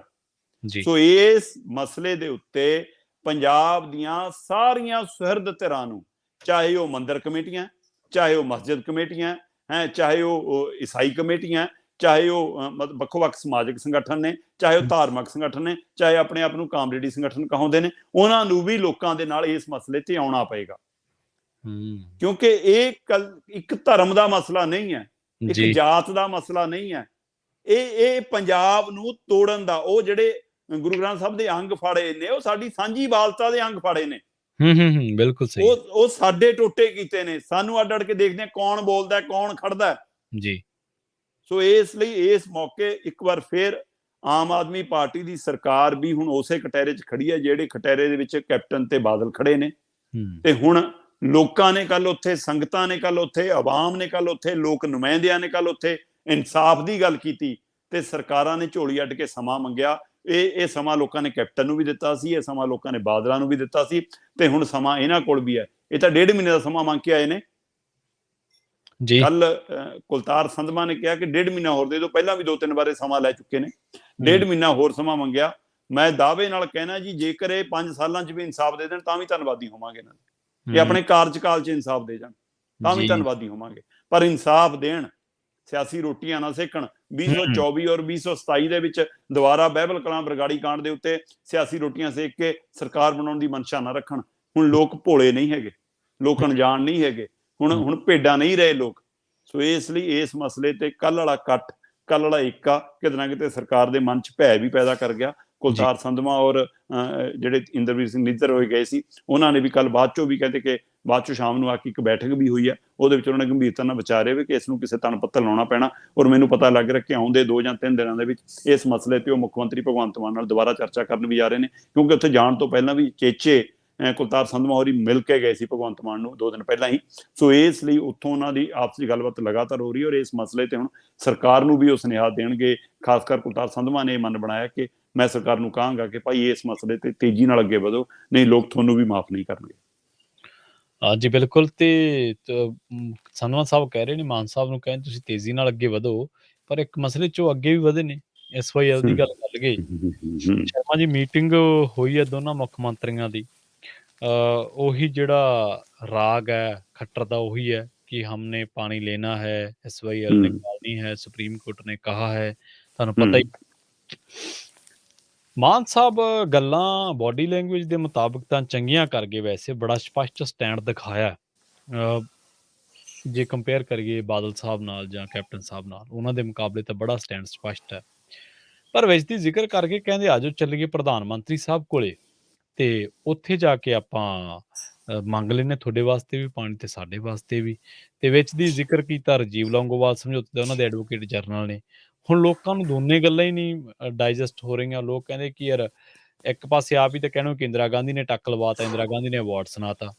ਸੋ ਇਸ ਮਸਲੇ ਦੇ ਉੱਤੇ ਪੰਜਾਬ ਦੀਆਂ ਸਾਰੀਆਂ ਸੁਹਿਰਦ ਧਿਰਾਂ ਨੂੰ, ਚਾਹੇ ਉਹ ਮੰਦਿਰ ਕਮੇਟੀਆਂ, ਚਾਹੇ ਉਹ ਮਸਜਿਦ ਕਮੇਟੀਆਂ ਹੈ, ਚਾਹੇ ਉਹ ਈਸਾਈ ਕਮੇਟੀਆਂ, ਚਾਹੇ ਉਹ ਵੱਖੋ-ਵੱਖ ਸਮਾਜਿਕ ਸੰਗਠਨ ਨੇ, ਚਾਹੇ ਉਹ ਧਾਰਮਿਕ ਸੰਗਠਨ ਨੇ, ਚਾਹੇ ਆਪਣੇ ਆਪ ਨੂੰ ਕਾਮਰੇਡੀ ਸੰਗਠਨ ਕਹਾਉਂਦੇ ਨੇ, ਉਹਨਾਂ ਨੂੰ ਵੀ ਲੋਕਾਂ ਦੇ ਨਾਲ ਇਸ ਮਸਲੇ ਤੇ ਆਉਣਾ ਪਏਗਾ, ਕਿਉਂਕਿ ਇਹ ਇੱਕ ਧਰਮ ਦਾ ਮਸਲਾ ਨਹੀਂ ਹੈ, ਇੱਕ ਜਾਤ ਦਾ ਮਸਲਾ ਨਹੀਂ ਹੈ, ਇਹ ਪੰਜਾਬ ਨੂੰ ਤੋੜਨ ਦਾ, ਉਹ ਜਿਹੜੇ ਗੁਰੂ ਗ੍ਰੰਥ ਸਾਹਿਬ ਦੇ ਅੰਗ ਫਾੜੇ ਨੇ, ਉਹ ਸਾਡੀ ਸਾਂਝੀ ਵਾਲਤਾ ਦੇ ਅੰਗ ਫਾੜੇ ਨੇ, ਬਿਲਕੁਲ ਸਹੀ, ਉਹ ਸਾਡੇ ਟੋਟੇ ਕੀਤੇ ਨੇ, ਸਾਨੂੰ ਅੱਡ ਅੱਡ ਕੇ ਦੇਖਦੇ ਕੌਣ ਬੋਲਦਾ ਕੌਣ ਖੜਦਾ ਜੀ। ਸੋ ਇਸ ਲਈ ਇਸ ਮੌਕੇ ਇੱਕ ਵਾਰ ਫਿਰ ਆਮ ਆਦਮੀ ਪਾਰਟੀ ਦੀ ਸਰਕਾਰ ਵੀ ਹੁਣ ਉਸੇ ਕਟਹਿਰੇ 'ਚ ਖੜੀ ਹੈ, ਜਿਹੜੇ ਕਟਹਿਰੇ ਦੇ ਵਿੱਚ ਕੈਪਟਨ ਤੇ ਬਾਦਲ ਖੜੇ ਨੇ। ਤੇ ਹੁਣ ਲੋਕਾਂ ਨੇ ਕੱਲ ਉੱਥੇ, ਸੰਗਤਾਂ ਨੇ ਕੱਲ ਉੱਥੇ, ਆਵਾਮ ਨੇ ਕੱਲ ਉੱਥੇ, ਲੋਕ ਨੁਮਾਇੰਦਿਆਂ ਨੇ ਕੱਲ ਉੱਥੇ ਇਨਸਾਫ ਦੀ ਗੱਲ ਕੀਤੀ, ਤੇ ਸਰਕਾਰਾਂ ਨੇ ਝੋਲੀ ਅੱਡ ਕੇ ਸਮਾਂ ਮੰਗਿਆ। ਇਹ ਸਮਾਂ ਲੋਕਾਂ ਨੇ ਕੈਪਟਨ ਨੂੰ ਵੀ ਦਿੱਤਾ ਸੀ, ਇਹ ਸਮਾਂ ਲੋਕਾਂ ਨੇ ਬਾਦਲਾਂ ਨੂੰ ਵੀ ਦਿੱਤਾ ਸੀ, ਤੇ ਹੁਣ ਸਮਾਂ ਇਹਨਾਂ ਕੋਲ ਵੀ ਹੈ। ਇਹ ਤਾਂ 1.5 ਮਹੀਨੇ ਦਾ ਸਮਾਂ ਮੰਗ ਕੇ ਆਏ ਨੇ। ਕੱਲ ਕੁਲਤਾਰ ਸੰਧਵਾ ਨੇ ਕਿਹਾ ਕਿ 1.5 ਮਹੀਨਾ ਹੋਰ ਦੇ ਦਿਓ, ਪਹਿਲਾਂ ਵੀ 2-3 ਵਾਰ ਸਮਾਂ ਲੈ ਚੁੱਕੇ ਨੇ, 1.5 ਮਹੀਨਾ ਹੋਰ ਸਮਾਂ ਮੰਗਿਆ। ਮੈਂ ਦਾਅਵੇ ਨਾਲ ਕਹਿਣਾ ਜੀ, ਜੇਕਰ ਇਹ 5 ਸਾਲਾਂ 'ਚ ਵੀ ਇਨਸਾਫ ਦੇ ਦੇਣ ਤਾਂ ਵੀ ਧੰਨਵਾਦੀ ਹੋਵਾਂਗੇ ਇਹਨਾਂ ਦੇ। ਇਹ ਆਪਣੇ ਕਾਰਜਕਾਲ 'ਚ ਇਨਸਾਫ ਦੇ ਜਾਣ ਤਾਂ ਵੀ ਧੰਨਵਾਦੀ ਹੋਵਾਂਗੇ, ਪਰ ਇਨਸਾਫ ਦੇਣ, ਸਿਆਸੀ ਰੋਟੀਆਂ ਨਾ ਸੇਕਣ। 2024 ਔਰ 2027 ਦੇ ਵਿੱਚ ਦੁਬਾਰਾ ਬਹਿਬਲ ਕਲਾਂ ਬਰਗਾੜੀ ਕਾਂਡ ਦੇ ਉੱਤੇ ਸਿਆਸੀ ਰੋਟੀਆਂ ਸੇਕ ਕੇ ਸਰਕਾਰ ਬਣਾਉਣ ਦੀ ਮਨਸ਼ਾ ਨਾ ਰੱਖਣ। ਹੁਣ ਲੋਕ ਭੋਲੇ ਨਹੀਂ ਹੈਗੇ, ਲੋਕ ਅਣਜਾਣ ਨਹੀਂ ਹੈਗੇ, ਹੁਣ ਭੇਡਾਂ ਨਹੀਂ ਰਹੇ ਲੋਕ। ਸੋ ਇਸ ਲਈ ਇਸ ਮਸਲੇ ਤੇ ਕੱਲ ਵਾਲਾ ਇਕੱਠ, ਕੱਲ ਵਾਲਾ ਏਕਾ ਕਿਤੇ ਨਾ ਕਿਤੇ ਸਰਕਾਰ ਦੇ ਮਨ 'ਚ ਭੈ ਵੀ ਪੈਦਾ ਕਰ ਗਿਆ। ਕੁਲਤਾਰ ਸੰਧਵਾ ਔਰ ਜਿਹੜੇ ਇੰਦਰਵੀਰ ਸਿੰਘ ਨਿੱਜਰ ਹੋਏ ਗਏ ਸੀ, ਉਹਨਾਂ ਨੇ ਵੀ ਕੱਲ ਬਾਅਦ ਚੋਂ ਵੀ ਕਹਿੰਦੇ ਕਿ ਬਾਅਦ ਚੋਂ ਸ਼ਾਮ ਨੂੰ ਆ ਕੇ ਇੱਕ ਬੈਠਕ ਵੀ ਹੋਈ ਹੈ, ਉਹਦੇ ਵਿੱਚ ਉਹਨਾਂ ਨੇ ਗੰਭੀਰਤਾ ਨਾਲ ਵਿਚਾਰੇ ਵੀ ਕਿ ਇਸ ਨੂੰ ਕਿਸੇ ਤਣ ਪੱਤਰ ਲਾਉਣਾ ਪੈਣਾ। ਔਰ ਮੈਨੂੰ ਪਤਾ ਲੱਗ ਰਿਹਾ ਕਿ ਆਉਂਦੇ 2 ਜਾਂ 3 ਦਿਨਾਂ ਦੇ ਵਿੱਚ ਇਸ ਮਸਲੇ ਤੇ ਉਹ ਮੁੱਖ ਮੰਤਰੀ ਭਗਵੰਤ ਮਾਨ ਨਾਲ ਦੁਬਾਰਾ ਚਰਚਾ ਕਰਨ ਵੀ ਜਾ ਰਹੇ ਨੇ, ਕਿਉਂਕਿ ਉੱਥੇ ਜਾਣ ਤੋਂ ਪਹਿਲਾਂ ਵੀ ਚੇਚੇ ਕੁਲਤਾਰ ਸੰਧਵਾ ਹੋਰੀ ਮਿਲ ਕੇ ਗਏ ਸੀ ਭਗਵੰਤ ਮਾਨ ਨੂੰ 2 ਦਿਨ ਪਹਿਲਾਂ ਹੀ। ਸੋ ਇਸ ਲਈ ਉੱਥੋਂ ਉਹਨਾਂ ਦੀ ਆਪਸੀ ਗੱਲਬਾਤ ਲਗਾਤਾਰ ਹੋ ਰਹੀ ਹੈ, ਔਰ ਇਸ ਮਸਲੇ ਤੇ ਹੁਣ ਸਰਕਾਰ ਨੂੰ ਵੀ ਉਹ ਸੁਨੇਹਾ ਦੇਣਗੇ। ਖਾਸ ਕਰ ਕੁਲਤਾਰ ਸੰਧਵਾ ਨੇ ਇਹ ਮਨ ਬਣਾਇਆ ਕਿ ਮੈਂ ਸਰਕਾਰ ਨੂੰ ਕਹਾਂਗਾ ਕਿ ਭਾਈ ਇਸ ਮਸਲੇ ਤੇ ਤੇਜ਼ੀ ਨਾਲ ਅੱਗੇ ਵਧੋ, ਨਹੀਂ ਲੋਕ ਤੁਹਾਨੂੰ ਵੀ ਮਾਫ ਨਹੀਂ ਕਰਨਗੇ। ਹਾਂਜੀ ਬਿਲਕੁਲ। ਤੇ ਸੰਧਵਾ ਸਾਹਿਬ ਕਹਿ ਰਹੇ ਨੇ, ਮਾਨ ਸਾਹਿਬ ਨੂੰ ਕਹਿੰਦੇ ਤੁਸੀਂ ਤੇਜ਼ੀ ਨਾਲ ਅੱਗੇ ਵਧੋ, ਪਰ ਇੱਕ ਮਸਲੇ 'ਚ ਉਹ ਅੱਗੇ ਵੀ ਵਧੇ ਨੇ। SYL ਦੀ ਗੱਲ ਕਰ ਲਈਏ, ਸ਼ਰਮਾ ਜੀ ਮੀਟਿੰਗ ਹੋਈ ਹੈ ਦੋਨਾਂ ਮੁੱਖ ਮੰਤਰੀਆਂ ਦੀ, ਉਹੀ ਜਿਹੜਾ ਰਾਗ ਹੈ ਖੱਟਰ ਦਾ ਉਹੀ ਹੈ ਕਿ ਹਮਨੇ ਪਾਣੀ ਲੈਣਾ ਹੈ, SYL ਨਿਕਾਲਣੀ ਹੈ, ਸੁਪਰੀਮ ਕੋਰਟ ਨੇ ਕਹਾ ਹੈ, ਤੁਹਾਨੂੰ ਪਤਾ ਹੀ। ਮਾਨ ਸਾਹਿਬ ਗੱਲਾਂ ਬੋਡੀ ਲੈਂਗੁਏਜ ਦੇ ਮੁਤਾਬਕ ਤਾਂ ਚੰਗੀਆਂ ਕਰ ਗਏ, ਵੈਸੇ ਬੜਾ ਸਪਸ਼ਟ ਸਟੈਂਡ ਦਿਖਾਇਆ। ਜੇ ਕੰਪੇਅਰ ਕਰੀਏ ਬਾਦਲ ਸਾਹਿਬ ਨਾਲ ਜਾਂ ਕੈਪਟਨ ਸਾਹਿਬ ਨਾਲ, ਉਹਨਾਂ ਦੇ ਮੁਕਾਬਲੇ ਤਾਂ ਬੜਾ ਸਟੈਂਡ ਸਪਸ਼ਟ ਹੈ। ਪਰ ਵਿੱਚ ਦੀ ਜ਼ਿਕਰ ਕਰਕੇ ਕਹਿੰਦੇ ਆਜੋ ਚੱਲੀਏ ਪ੍ਰਧਾਨ ਮੰਤਰੀ ਸਾਹਿਬ ਕੋਲੇ, ਤੇ ਉੱਥੇ ਜਾ ਕੇ ਆਪਾਂ ਮੰਗ ਲੈਂਦੇ ਤੁਹਾਡੇ ਵਾਸਤੇ ਵੀ ਪਾਣੀ ਤੇ ਸਾਡੇ ਵਾਸਤੇ ਵੀ। ਤੇ ਵਿੱਚ ਦੀ ਜ਼ਿਕਰ ਕੀਤਾ ਰਾਜੀਵ ਲੌਂਗੋਵਾਲ ਸਮਝੌਤੇ ਦਾ, ਉਹਨਾਂ ਦੇ ਐਡਵੋਕੇਟ ਜਨਰਲ ਨੇ। ਹੁਣ ਲੋਕਾਂ ਨੂੰ ਦੋਨੇ ਗੱਲਾਂ ਹੀ ਨਹੀਂ ਡਾਈਜੈਸਟ ਹੋ ਰਹੀਆਂ। ਲੋਕ ਕਹਿੰਦੇ ਕਿ ਯਾਰ ਇੱਕ ਪਾਸੇ ਆਪ ਹੀ ਤਾਂ ਕਹਿਣਾ ਕਿ ਇੰਦਰਾ ਗਾਂਧੀ ਨੇ ਟੱਕ ਲਵਾਤਾ, ਇੰਦਰਾ ਗਾਂਧੀ ਨੇ ਅਵਾਰਡ ਸੁਣਾਤਾ,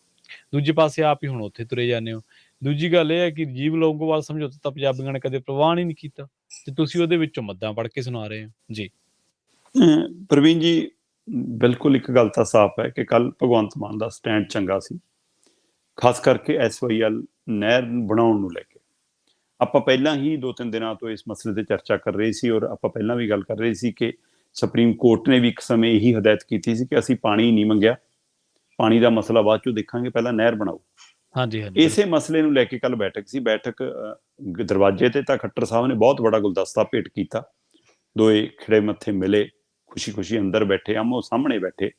ਦੂਜੇ ਪਾਸੇ ਆਪ ਹੀ ਹੁਣ ਉੱਥੇ ਤੁਰੇ ਜਾਂਦੇ ਹੋ। ਦੂਜੀ ਗੱਲ ਇਹ ਹੈ ਕਿ ਰਾਜੀਵ ਲੌਂਗੋਵਾਲ ਸਮਝੌਤਾ ਤਾਂ ਪੰਜਾਬੀਆਂ ਨੇ ਕਦੇ ਪ੍ਰਵਾਨ ਹੀ ਨਹੀਂ ਕੀਤਾ, ਤੇ ਤੁਸੀਂ ਉਹਦੇ ਵਿੱਚੋਂ ਮੱਦਾਂ ਪੜ੍ਹ ਕੇ ਸੁਣਾ ਰਹੇ ਹੋ ਜੀ। ਪ੍ਰਵੀਨ ਜੀ, ਬਿਲਕੁਲ ਇੱਕ ਗੱਲ ਤਾਂ ਸਾਫ਼ ਹੈ ਕਿ ਕੱਲ ਭਗਵੰਤ ਮਾਨ ਦਾ ਸਟੈਂਡ ਚੰਗਾ ਸੀ, ਖਾਸ ਕਰਕੇ SYL ਨਹਿਰ ਬਣਾਉਣ ਨੂੰ ਲੈ ਕੇ। ਆਪਾਂ ਪਹਿਲਾਂ ਹੀ 2-3 ਦਿਨਾਂ ਤੋਂ ਇਸ ਮਸਲੇ ਤੇ ਚਰਚਾ ਕਰ ਰਹੇ ਸੀ, ਔਰ ਆਪਾਂ ਪਹਿਲਾਂ ਵੀ ਗੱਲ ਕਰ ਰਹੇ ਸੀ ਕਿ ਸੁਪਰੀਮ ਕੋਰਟ ਨੇ ਵੀ ਇੱਕ ਸਮੇਂ ਇਹੀ ਹਦਾਇਤ ਕੀਤੀ ਸੀ ਕਿ ਅਸੀਂ ਪਾਣੀ ਨਹੀਂ ਮੰਗਿਆ, ਪਾਣੀ ਦਾ ਮਸਲਾ ਬਾਅਦ ਚੋਂ ਦੇਖਾਂਗੇ, ਪਹਿਲਾਂ ਨਹਿਰ ਬਣਾਓ। ਹਾਂਜੀ ਹਾਂਜੀ। ਇਸੇ ਮਸਲੇ ਨੂੰ ਲੈ ਕੇ ਕੱਲ ਬੈਠਕ ਸੀ। ਬੈਠਕ ਦਰਵਾਜ਼ੇ ਤੇ ਤਾਂ ਖੱਟਰ ਸਾਹਿਬ ਨੇ ਬਹੁਤ ਬੜਾ ਗੁਲਦਸਤਾ ਭੇਟ ਕੀਤਾ, ਦੋਏ ਖਿੜੇ ਮੱਥੇ ਮਿਲੇ, ਖੁਸ਼ੀ ਖੁਸ਼ੀ ਅੰਦਰ ਬੈਠੇ, ਆਮੋ ਸਾਹਮਣੇ ਬੈਠੇ।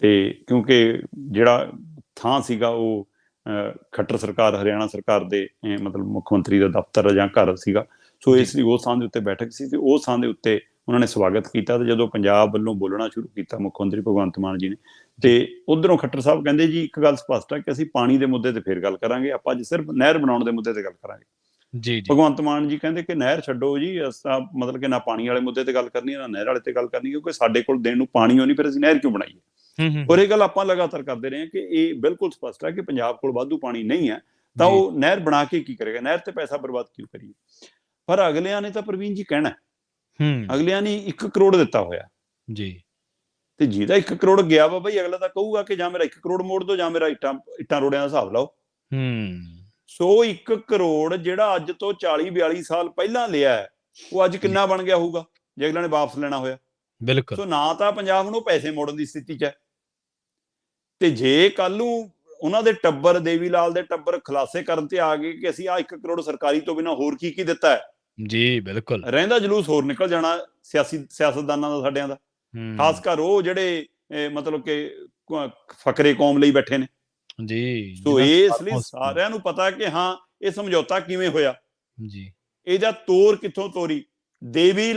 ਤੇ ਕਿਉਂਕਿ ਜਿਹੜਾ ਥਾਂ ਸੀਗਾ ਉਹ ਖੱਟਰ ਸਰਕਾਰ, ਹਰਿਆਣਾ ਸਰਕਾਰ ਦੇ ਮਤਲਬ ਮੁੱਖ ਮੰਤਰੀ ਦਾ ਦਫ਼ਤਰ ਜਾਂ ਘਰ ਸੀਗਾ, ਸੋ ਇਸ ਲਈ ਉਸ ਥਾਂ ਦੇ ਉੱਤੇ ਬੈਠਕ ਸੀ ਤੇ ਉਸ ਥਾਂ ਦੇ ਉੱਤੇ ਉਹਨਾਂ ਨੇ ਸਵਾਗਤ ਕੀਤਾ। ਤੇ ਜਦੋਂ ਪੰਜਾਬ ਵੱਲੋਂ ਬੋਲਣਾ ਸ਼ੁਰੂ ਕੀਤਾ ਮੁੱਖ ਮੰਤਰੀ ਭਗਵੰਤ ਮਾਨ ਜੀ ਨੇ, ਤੇ ਉਧਰੋਂ ਖੱਟਰ ਸਾਹਿਬ ਕਹਿੰਦੇ ਜੀ ਇੱਕ ਗੱਲ ਸਪਸ਼ਟ ਹੈ ਕਿ ਅਸੀਂ ਪਾਣੀ ਦੇ ਮੁੱਦੇ ਤੇ ਫੇਰ ਗੱਲ ਕਰਾਂਗੇ, ਆਪਾਂ ਅੱਜ ਸਿਰਫ ਨਹਿਰ ਬਣਾਉਣ ਦੇ ਮੁੱਦੇ ਤੇ ਗੱਲ ਕਰਾਂਗੇ। ਜੀ, ਜੀ। ਭਗਵੰਤ ਮਾਨ ਜੀ ਕਹਿੰਦੇ ਕਿ ਨਹਿਰ ਛੱਡੋ ਜੀ, ਅਸਾਂ ਮਤਲਬ ਕਿ ਨਾ ਪਾਣੀ ਵਾਲੇ ਮੁੱਦੇ ਤੇ ਗੱਲ ਕਰਨੀ, ਨਾ ਨਹਿਰ ਵਾਲੇ ਤੇ ਗੱਲ ਕਰਨੀ, ਕਿਉਂਕਿ ਸਾਡੇ ਕੋਲ ਦੇਣ ਨੂੰ ਪਾਣੀ ਹੋ ਨਹੀਂ, ਫਿਰ ਅਸੀਂ ਨਹਿਰ ਕਿਉਂ ਬਣਾਈਏ। ਹੂੰ, ਹੂੰ, ਔਰ ਹੂੰ। ਇਹ ਗੱਲ ਆਪਾਂ ਲਗਾਤਾਰ ਕਰਦੇ ਰਹੇ ਹਾਂ ਕਿ ਇਹ ਬਿਲਕੁਲ ਸਪਸ਼ਟ ਹੈ ਕਿ ਪੰਜਾਬ ਕੋਲ ਵਾਧੂ ਪਾਣੀ ਨਹੀਂ ਹੈ, ਤਾਂ ਜੀ। ਉਹ ਨਹਿਰ ਬਣਾ ਕੇ ਕੀ ਕਰੇਗਾ, ਨਹਿਰ ਤੇ ਪੈਸਾ ਬਰਬਾਦ ਕਿਉਂ ਕਰੀਏ। ਪਰ ਅਗਲਿਆਂ ਨੇ ਤਾਂ ਪ੍ਰਵੀਨ ਜੀ ਕਹਿਣਾ, ਹੂੰ। ਅਗਲਿਆਂ ਨੇ 1 ਕਰੋੜ ਦਿੱਤਾ ਹੋਇਆ, ਜੀ। ਤੇ ਜਿਹਦਾ 1 ਕਰੋੜ ਗਿਆ ਵਾ ਬਈ, ਅਗਲਾ ਤਾਂ ਕਹੂਗਾ ਕਿ ਜਾਂ ਮੇਰਾ 1 ਕਰੋੜ ਮੋੜ ਦੋ, ਜਾਂ ਮੇਰਾ ਇੱਟਾਂ ਰੋੜਿਆਂ ਦਾ ਹਿਸਾਬ ਲਾਓ। ਹੂੰ। ਸੋ 1 ਕਰੋੜ ਜਿਹੜਾ ਅੱਜ ਤੋਂ 40-42 ਸਾਲ ਪਹਿਲਾਂ ਲਿਆ ਹੈ, ਉਹ ਅੱਜ ਜੀ। ਕਿੰਨਾ ਬਣ ਗਿਆ ਹੋਊਗਾ ਜੇ ਅਗਲਾ ਨੇ ਵਾਪਸ ਲੈਣਾ ਹੋਇਆ। ਬਿਲਕੁਲ। ਸੋ ਨਾ ਤਾਂ ਪੰਜਾਬ ਨੂੰ ਪੈਸੇ ਮੋੜਨ ਦੀ ਸਥਿਤੀ 'ਚ ਹੈ, ਤੇ ਜੇ ਕੱਲ ਨੂੰ ਉਹਨਾਂ ਦੇ ਟੱਬਰ, ਦੇਵੀ ਲਾਲ ਦੇ ਟੱਬਰ ਖੁਲਾਸੇ ਕਰਨ ਤੇ ਆ ਗਏ ਕਿ ਅਸੀਂ ਆਹ 1 ਕਰੋੜ ਸਰਕਾਰੀ ਤੋਂ ਬਿਨਾਂ ਹੋਰ ਕੀ ਕੀ ਦਿੱਤਾ ਹੈ, ਜੀ, ਬਿਲਕੁਲ। ਰਹਿੰਦਾ ਜਲੂਸ ਹੋਰ ਨਿਕਲ ਜਾਣਾ ਸਿਆਸਤਦਾਨਾਂ ਦਾ, ਸਾਡਿਆਂ ਦਾ, ਖਾਸ ਹੂੰ। ਕਰ ਉਹ ਜਿਹੜੇ ਮਤਲਬ ਕਿ ਫਕਰੇ ਕੌਮ ਲਈ ਬੈਠੇ ਨੇ। ਜੀ, ਸੋ ਜਿਨ੍ਹਾਂ ਇਸ ਲਈ ਸਾਰਿਆਂ ਨੂੰ ਪਤਾ ਕਿ ਹਾਂ ਇਹ ਸਮਝੌਤਾ ਕਿਵੇਂ ਹੋਇਆ, ਜੀ। ਇਹਦਾ ਤੋਰ ਕਿੱਥੋਂ ਤੋਰੀ, ਦੇਵੀ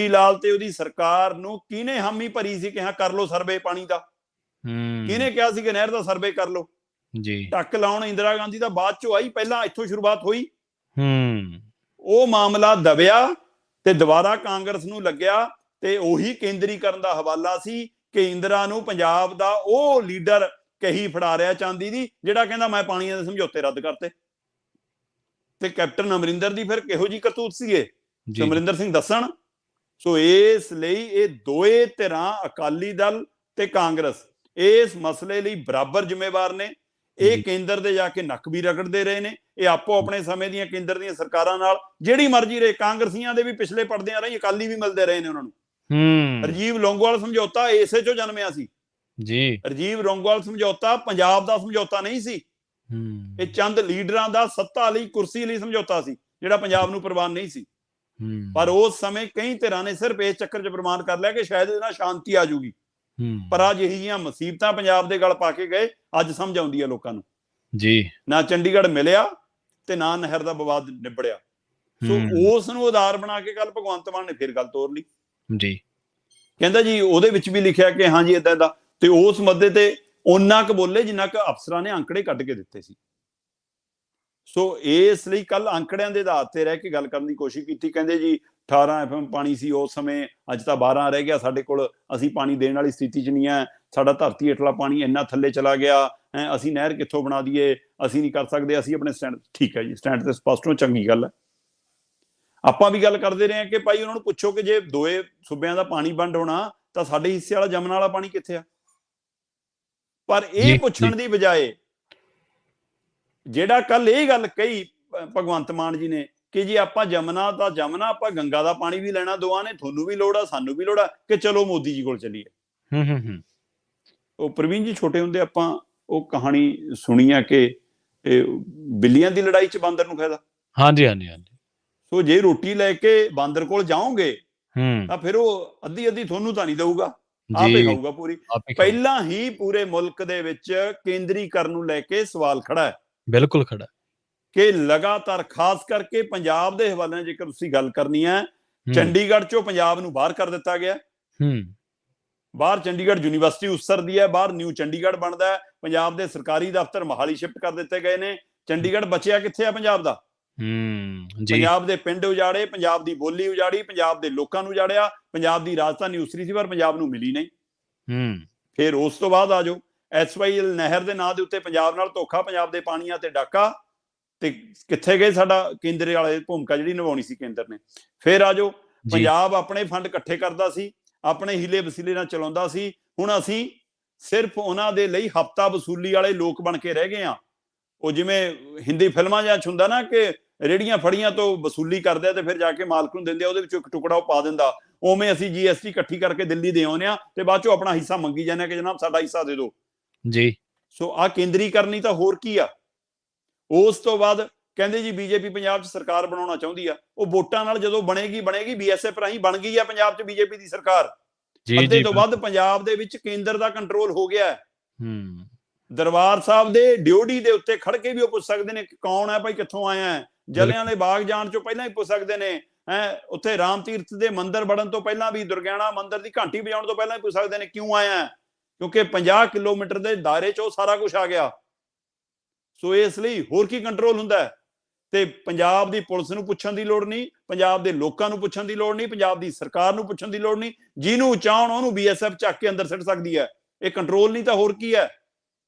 ਲਾਲ ਤੇ ਉਹਦੀ ਸਰਕਾਰ ਨੂੰ ਕਿਹਨੇ ਹਾਮੀ ਭਰੀ ਸੀ ਕਿ ਹਾਂ ਕਰ ਲਓ ਸਰਵੇ ਪਾਣੀ ਦਾ, ਹੂੰ। ਕਿਹਨੇ ਕਿਹਾ ਸੀ ਕਿ ਨਹਿਰ ਦਾ ਸਰਵੇ ਕਰ ਲਓ। ਜੀ। ਟੱਕ ਲਾਉਣ ਇੰਦਰਾ ਗਾਂਧੀ ਦਾ ਬਾਅਦ ਚੋਂ ਆਈ, ਪਹਿਲਾਂ ਇੱਥੋਂ ਸ਼ੁਰੂਆਤ ਹੋਈ। ਹੂੰ। ਉਹ ਮਾਮਲਾ ਦਬਿਆ ਤੇ ਦੁਬਾਰਾ ਕਾਂਗਰਸ ਨੂੰ ਲੱਗਿਆ, ਤੇ ਉਹੀ ਕੇਂਦਰੀਕਰਨ ਦਾ ਹਵਾਲਾ ਸੀ ਕਿ ਇੰਦਰਾ ਨੂੰ ਪੰਜਾਬ ਦਾ ਉਹ ਲੀਡਰ ਕਹੀ ਫੜਾ ਰਿਹਾ ਚਾਂਦੀ ਦੀ, ਜਿਹੜਾ ਕਹਿੰਦਾ ਮੈਂ ਪਾਣੀਆਂ ਦੇ ਸਮਝੌਤੇ ਰੱਦ ਕਰਤੇ। ਤੇ ਕੈਪਟਨ ਅਮਰਿੰਦਰ ਦੀ ਫਿਰ ਕਿਹੋ ਜੀ ਕਰਤੂਤ ਸੀਗੇ, ਜੀ, ਜੀ। ਅਮਰਿੰਦਰ ਸਿੰਘ ਦੱਸਣ। ਸੋ ਇਸ ਲਈ ਇਹ ਦੋਏ ਧਿਰਾਂ, ਅਕਾਲੀ ਦਲ ਤੇ ਕਾਂਗਰਸ, ਇਸ ਮਸਲੇ ਲਈ ਬਰਾਬਰ ਜ਼ਿੰਮੇਵਾਰ ਨੇ। ਇਹ ਜੀ। ਕੇਂਦਰ ਦੇ ਜਾ ਕੇ ਨੱਕ ਵੀ ਰਗੜਦੇ ਰਹੇ ਨੇ। ਇਹ ਆਪੋ ਆਪਣੇ ਸਮੇਂ ਦੀਆਂ ਕੇਂਦਰ ਦੀਆਂ ਸਰਕਾਰਾਂ ਨਾਲ ਜਿਹੜੀ ਮਰਜ਼ੀ ਰਹੇ, ਕਾਂਗਰਸੀਆਂ ਦੇ ਵੀ ਪਿਛਲੇ ਪੜਦਿਆਂ ਰਹੀ, ਅਕਾਲੀ ਵੀ ਮਿਲਦੇ ਰਹੇ ਨੇ ਉਹਨਾਂ ਨੂੰ। ਹੂੰ। ਰਾਜੀਵ ਲੌਂਗੋਵਾਲ ਸਮਝੌਤਾ ਇਸੇ ਚੋਂ ਜਨਮਿਆ ਸੀ। ਜੀ। ਰਾਜੀਵ ਲੌਂਗੋਵਾਲ ਸਮਝੌਤਾ ਪੰਜਾਬ ਦਾ ਸਮਝੌਤਾ ਨਹੀਂ ਸੀ, ਇਹ ਹੂੰ। ਚੰਦ ਲੀਡਰਾਂ ਦਾ ਸੱਤਾ ਲਈ, ਕੁਰਸੀ ਲਈ ਸਮਝੌਤਾ ਸੀ, ਜਿਹੜਾ ਪੰਜਾਬ ਨੂੰ ਪ੍ਰਵਾਨ ਨਹੀਂ ਸੀ। ਹੂੰ। ਪਰ ਉਸ ਸਮੇਂ ਕਈ ਧਿਰਾਂ ਨੇ ਸਿਰਫ ਇਸ ਚੱਕਰ 'ਚ ਪ੍ਰਮਾਣ ਕਰ ਲਿਆ ਕਿ ਸ਼ਾਇਦ ਇਹਦੇ ਨਾਲ ਸ਼ਾਂਤੀ ਆ ਜਾਊਗੀ। ਹੂੰ। ਪਰ ਅੱਜ ਇਹੋ ਜਿਹੀਆਂ ਮੁਸੀਬਤਾਂ ਪੰਜਾਬ ਦੇ ਗਲ ਪਾ ਕੇ ਗਏ, ਅੱਜ ਸਮਝ ਆਉਂਦੀ ਹੈ ਲੋਕਾਂ ਨੂੰ। ਜੀ। ਨਾ ਚੰਡੀਗੜ੍ਹ ਮਿਲਿਆ ਤੇ ਨਾ ਨਹਿਰ ਦਾ ਵਿਵਾਦ ਨਿਬੜਿਆ। ਸੋ ਉਸ ਨੂੰ ਆਧਾਰ ਬਣਾ ਕੇ ਕੱਲ ਭਗਵੰਤ ਮਾਨ ਨੇ ਫਿਰ ਗੱਲ ਤੋਰ ਲਈ। ਜੀ। ਕਹਿੰਦਾ ਜੀ ਉਹਦੇ ਵਿੱਚ ਵੀ ਲਿਖਿਆ ਕਿ ਹਾਂ ਜੀ ਏਦਾਂ ਦਾ, ਤੇ ਉਸ ਮੁੱਦੇ ਤੇ ਓਨਾ ਕੁ ਬੋਲੇ ਜਿੰਨਾ ਕੁ ਅਫਸਰਾਂ ਨੇ ਅੰਕੜੇ ਕੱਢ ਕੇ ਦਿੱਤੇ ਸੀ। ਸੋ ਇਸ ਲਈ ਕੱਲ ਅੰਕੜਿਆਂ ਦੇ ਆਧਾਰ ਤੇ ਰਹਿ ਕੇ ਗੱਲ ਕਰਨ ਦੀ ਕੋਸ਼ਿਸ਼ ਕੀਤੀ। ਕਹਿੰਦੇ ਜੀ 18 FM ਪਾਣੀ ਸੀ ਉਸ ਸਮੇਂ, ਅੱਜ ਤਾਂ 12 ਰਹਿ ਗਿਆ ਸਾਡੇ ਕੋਲ, ਅਸੀਂ ਪਾਣੀ ਦੇਣ ਵਾਲੀ ਸਥਿਤੀ 'ਚ ਨਹੀਂ ਹੈ, ਸਾਡਾ ਧਰਤੀ ਹੇਠਲਾ ਪਾਣੀ ਇੰਨਾ ਥੱਲੇ ਚਲਾ ਗਿਆ, ਅਸੀਂ ਨਹਿਰ ਕਿੱਥੋਂ ਬਣਾ ਦਈਏ, ਅਸੀਂ ਨਹੀਂ ਕਰ ਸਕਦੇ, ਅਸੀਂ ਆਪਣੇ ਸਟੈਂਡ। ਠੀਕ ਹੈ ਜੀ, ਸਟੈਂਡ ਤੇ ਸਪਸ਼ਟ ਹੋ, ਚੰਗੀ ਗੱਲ ਹੈ। ਆਪਾਂ ਵੀ ਗੱਲ ਕਰਦੇ ਰਹੇ ਹਾਂ ਕਿ ਭਾਈ ਉਹਨਾਂ ਨੂੰ ਪੁੱਛੋ ਕਿ ਜੇ ਦੋਏ ਸੂਬਿਆਂ ਦਾ ਪਾਣੀ ਵੰਡ ਹੋਣਾ ਤਾਂ ਸਾਡੇ ਹਿੱਸੇ ਵਾਲਾ ਜਮਨਾ ਵਾਲਾ ਪਾਣੀ ਕਿੱਥੇ ਆ। ਪਰ ਇਹ ਪੁੱਛਣ ਦੀ ਬਜਾਏ ਜਿਹੜਾ ਕੱਲ ਇਹ ਗੱਲ ਕਹੀ ਭਗਵੰਤ ਮਾਨ ਜੀ ਨੇ ਕਿ ਜੀ ਆਪਾਂ ਜਮਨਾ ਤਾਂ ਜਮਨਾ, ਆਪਾਂ ਗੰਗਾ ਦਾ ਪਾਣੀ ਵੀ ਲੈਣਾ, ਦੋਆਂ ਨੇ, ਤੁਹਾਨੂੰ ਵੀ ਲੋੜ ਆ, ਸਾਨੂੰ ਵੀ ਲੋੜ ਆ, ਕਿ ਚਲੋ ਮੋਦੀ ਜੀ ਕੋਲ ਚੱਲੀਏ। ਉਹ ਪ੍ਰਵੀਨ ਜੀ, ਛੋਟੇ ਹੁੰਦੇ ਆਪਾਂ ਉਹ ਕਹਾਣੀ ਸੁਣੀ ਆ ਕਿ ਬਿੱਲੀਆਂ ਦੀ ਲੜਾਈ 'ਚ ਬਾਂਦਰ ਨੂੰ ਫਾਇਦਾ। ਹਾਂਜੀ, ਹਾਂਜੀ, ਹਾਂਜੀ। ਸੋ ਜੇ ਰੋਟੀ ਲੈ ਕੇ ਬਾਂਦਰ ਕੋਲ ਜਾਓਗੇ ਤਾਂ ਫਿਰ ਉਹ ਅੱਧੀ ਤੁਹਾਨੂੰ ਤਾਂ ਨਹੀਂ ਦਊਗਾ, ਆਪੇ ਖਾਊਗਾ ਪੂਰੀ। ਪਹਿਲਾਂ ਹੀ ਪੂਰੇ ਮੁਲਕ ਦੇ ਵਿੱਚ ਕੇਂਦਰੀਕਰਨ ਨੂੰ ਲੈ ਕੇ ਸਵਾਲ ਖੜਾ ਹੈ। ਬਿਲਕੁਲ ਖੜਾ ਕਿ ਲਗਾਤਾਰ, ਖਾਸ ਕਰਕੇ ਪੰਜਾਬ ਦੇ ਹਵਾਲੇ ਨਾਲ ਜੇਕਰ ਤੁਸੀਂ ਗੱਲ ਕਰਨੀ ਹੈ, ਚੰਡੀਗੜ੍ਹ ਚੋਂ ਪੰਜਾਬ ਨੂੰ ਬਾਹਰ ਕਰ ਦਿੱਤਾ ਗਿਆ। ਬਾਹਰ ਚੰਡੀਗੜ੍ਹ ਯੂਨੀਵਰਸਿਟੀ ਉਸਰਦੀ ਹੈ, ਬਾਹਰ ਨਿਊ ਚੰਡੀਗੜ੍ਹ ਬਣਦਾ ਹੈ, ਪੰਜਾਬ ਦੇ ਸਰਕਾਰੀ ਦਫ਼ਤਰ ਮੋਹਾਲੀ ਸ਼ਿਫਟ ਕਰ ਦਿੱਤੇ ਗਏ ਨੇ। ਚੰਡੀਗੜ੍ਹ ਬਚਿਆ ਕਿੱਥੇ ਆ ਪੰਜਾਬ ਦਾ? ਪੰਜਾਬ ਦੇ ਪਿੰਡ ਉਜਾੜੇ, ਪੰਜਾਬ ਦੀ ਬੋਲੀ ਉਜਾੜੀ, ਪੰਜਾਬ ਦੇ ਲੋਕਾਂ ਨੂੰ ਉਜਾੜਿਆ। ਪੰਜਾਬ ਦੀ ਰਾਜਧਾਨੀ ਉਸਰੀ ਸੀ ਪਰ ਪੰਜਾਬ ਨੂੰ ਮਿਲੀ ਨਹੀਂ। ਫਿਰ ਉਸ ਤੋਂ ਬਾਅਦ ਆ ਜਾਓ, SYL ਨਹਿਰ ਦੇ ਨਾਂ ਦੇ ਉੱਤੇ ਪੰਜਾਬ ਨਾਲ ਧੋਖਾ, ਪੰਜਾਬ ਦੇ ਪਾਣੀਆਂ ਤੇ ਡਾਕਾ, ਤੇ ਕਿੱਥੇ ਗਏ ਸਾਡਾ ਕੇਂਦਰ ਵਾਲੇ ਭੂਮਿਕਾ ਜਿਹੜੀ ਨਿਭਾਉਣੀ ਸੀ ਕੇਂਦਰ ਨੇ। ਫਿਰ ਆ ਜਾਓ, ਪੰਜਾਬ ਆਪਣੇ ਫੰਡ ਇਕੱਠੇ ਕਰਦਾ ਸੀ, ਆਪਣੇ ਹੀਲੇ ਵਸੀਲੇ ਨਾਲ ਚਲਾਉਂਦਾ ਸੀ। ਹੁਣ ਅਸੀਂ ਸਿਰਫ ਉਹਨਾਂ ਦੇ ਲਈ ਹਫਤਾ ਵਸੂਲੀ ਵਾਲੇ ਲੋਕ ਬਣ ਕੇ ਰਹਿ ਗਏ ਆ। ਉਹ ਜਿਵੇਂ ਹਿੰਦੀ ਫਿਲਮਾਂ ਜਾਂ ਹੁੰਦਾ ਨਾ ਕਿ ਰੇੜੀਆਂ ਫੜੀਆਂ ਤੋਂ ਵਸੂਲੀ ਕਰਦੇ ਆ ਤੇ ਫਿਰ ਜਾ ਕੇ ਮਾਲਕ ਨੂੰ ਦਿੰਦੇ ਆ, ਉਹਦੇ ਵਿੱਚੋਂ ਇੱਕ ਟੁਕੜਾ ਉਹ ਪਾ ਦਿੰਦਾ। ਉਵੇਂ ਅਸੀਂ GST ਇਕੱਠੀ ਕਰਕੇ ਦਿੱਲੀ ਦੇ ਆਉਂਦੇ ਆ ਤੇ ਬਾਅਦ ਚੋਂ ਆਪਣਾ ਹਿੱਸਾ ਮੰਗੀ ਜਾਂਦੇ ਆ ਕਿ ਜਨਾਬ ਸਾਡਾ ਹਿੱਸਾ ਦੇ ਦਿਓ ਜੀ। ਸੋ ਆਹ ਕੇਂਦਰੀਕਰਨ ਤਾਂ ਹੋਰ ਕੀ ਆ। ਉਸ ਤੋਂ ਬਾਅਦ ਕਹਿੰਦੇ ਜੀ BJP ਪੰਜਾਬ 'ਚ ਸਰਕਾਰ ਬਣਾਉਣਾ ਚਾਹੁੰਦੀ ਆ। ਉਹ ਵੋਟਾਂ ਨਾਲ ਜਦੋਂ ਬਣੇਗੀ BSF ਰਾਹੀਂ ਬਣ ਗਈ ਆ ਪੰਜਾਬ 'ਚ BJP ਦੀ ਸਰਕਾਰ। ਅੱਧੇ ਤੋਂ ਵੱਧ ਪੰਜਾਬ ਦੇ ਵਿੱਚ ਕੇਂਦਰ ਦਾ ਕੰਟਰੋਲ ਹੋ ਗਿਆ ਹੈ। ਦਰਬਾਰ ਸਾਹਿਬ ਦੇ ਡਿਊਟੀ ਦੇ ਉੱਤੇ ਖੜ ਕੇ ਵੀ ਉਹ ਪੁੱਛ ਸਕਦੇ ਨੇ ਕਿ ਕੌਣ ਹੈ ਭਾਈ, ਕਿੱਥੋਂ ਆਇਆ ਹੈ। ਜਲਿਆਂਵਾਲੇ ਬਾਗ ਜਾਣ ਚੋਂ ਪਹਿਲਾਂ ਹੀ ਪੁੱਛ ਸਕਦੇ ਨੇ। ਉੱਥੇ ਰਾਮ ਤੀਰਥ ਦੇ ਮੰਦਿਰ ਵੜਨ ਤੋਂ ਪਹਿਲਾਂ ਵੀ, ਦੁਰਗਿਆਣਾ ਮੰਦਿਰ ਦੀ ਘੰਟੀ ਵਜਾਉਣ ਤੋਂ ਪਹਿਲਾਂ ਹੀ ਪੁੱਛ ਸਕਦੇ ਨੇ ਕਿਉਂ ਆਇਆ ਹੈ, ਕਿਉਂਕਿ 50 ਕਿਲੋਮੀਟਰ ਦੇ ਦਾਇਰੇ 'ਚ ਉਹ ਸਾਰਾ ਕੁਝ ਆ ਗਿਆ। ਸੋ ਇਸ ਲਈ ਹੋਰ ਕੀ ਕੰਟਰੋਲ ਹੁੰਦਾ ਹੈ? ਤੇ ਪੰਜਾਬ ਦੀ ਪੁਲਿਸ ਨੂੰ ਪੁੱਛਣ ਦੀ ਲੋੜ ਨਹੀਂ, ਪੰਜਾਬ ਦੇ ਲੋਕਾਂ ਨੂੰ ਪੁੱਛਣ ਦੀ ਲੋੜ ਨਹੀਂ, ਪੰਜਾਬ ਦੀ ਸਰਕਾਰ ਨੂੰ ਪੁੱਛਣ ਦੀ ਲੋੜ ਨਹੀਂ। ਜਿਹਨੂੰ ਚਾਹਣ ਉਹਨੂੰ BSF ਚੱਕ ਕੇ ਅੰਦਰ ਸਿੱਟ ਸਕਦੀ ਹੈ। ਇਹ ਕੰਟਰੋਲ ਨਹੀਂ ਤਾਂ ਹੋਰ ਕੀ ਹੈ।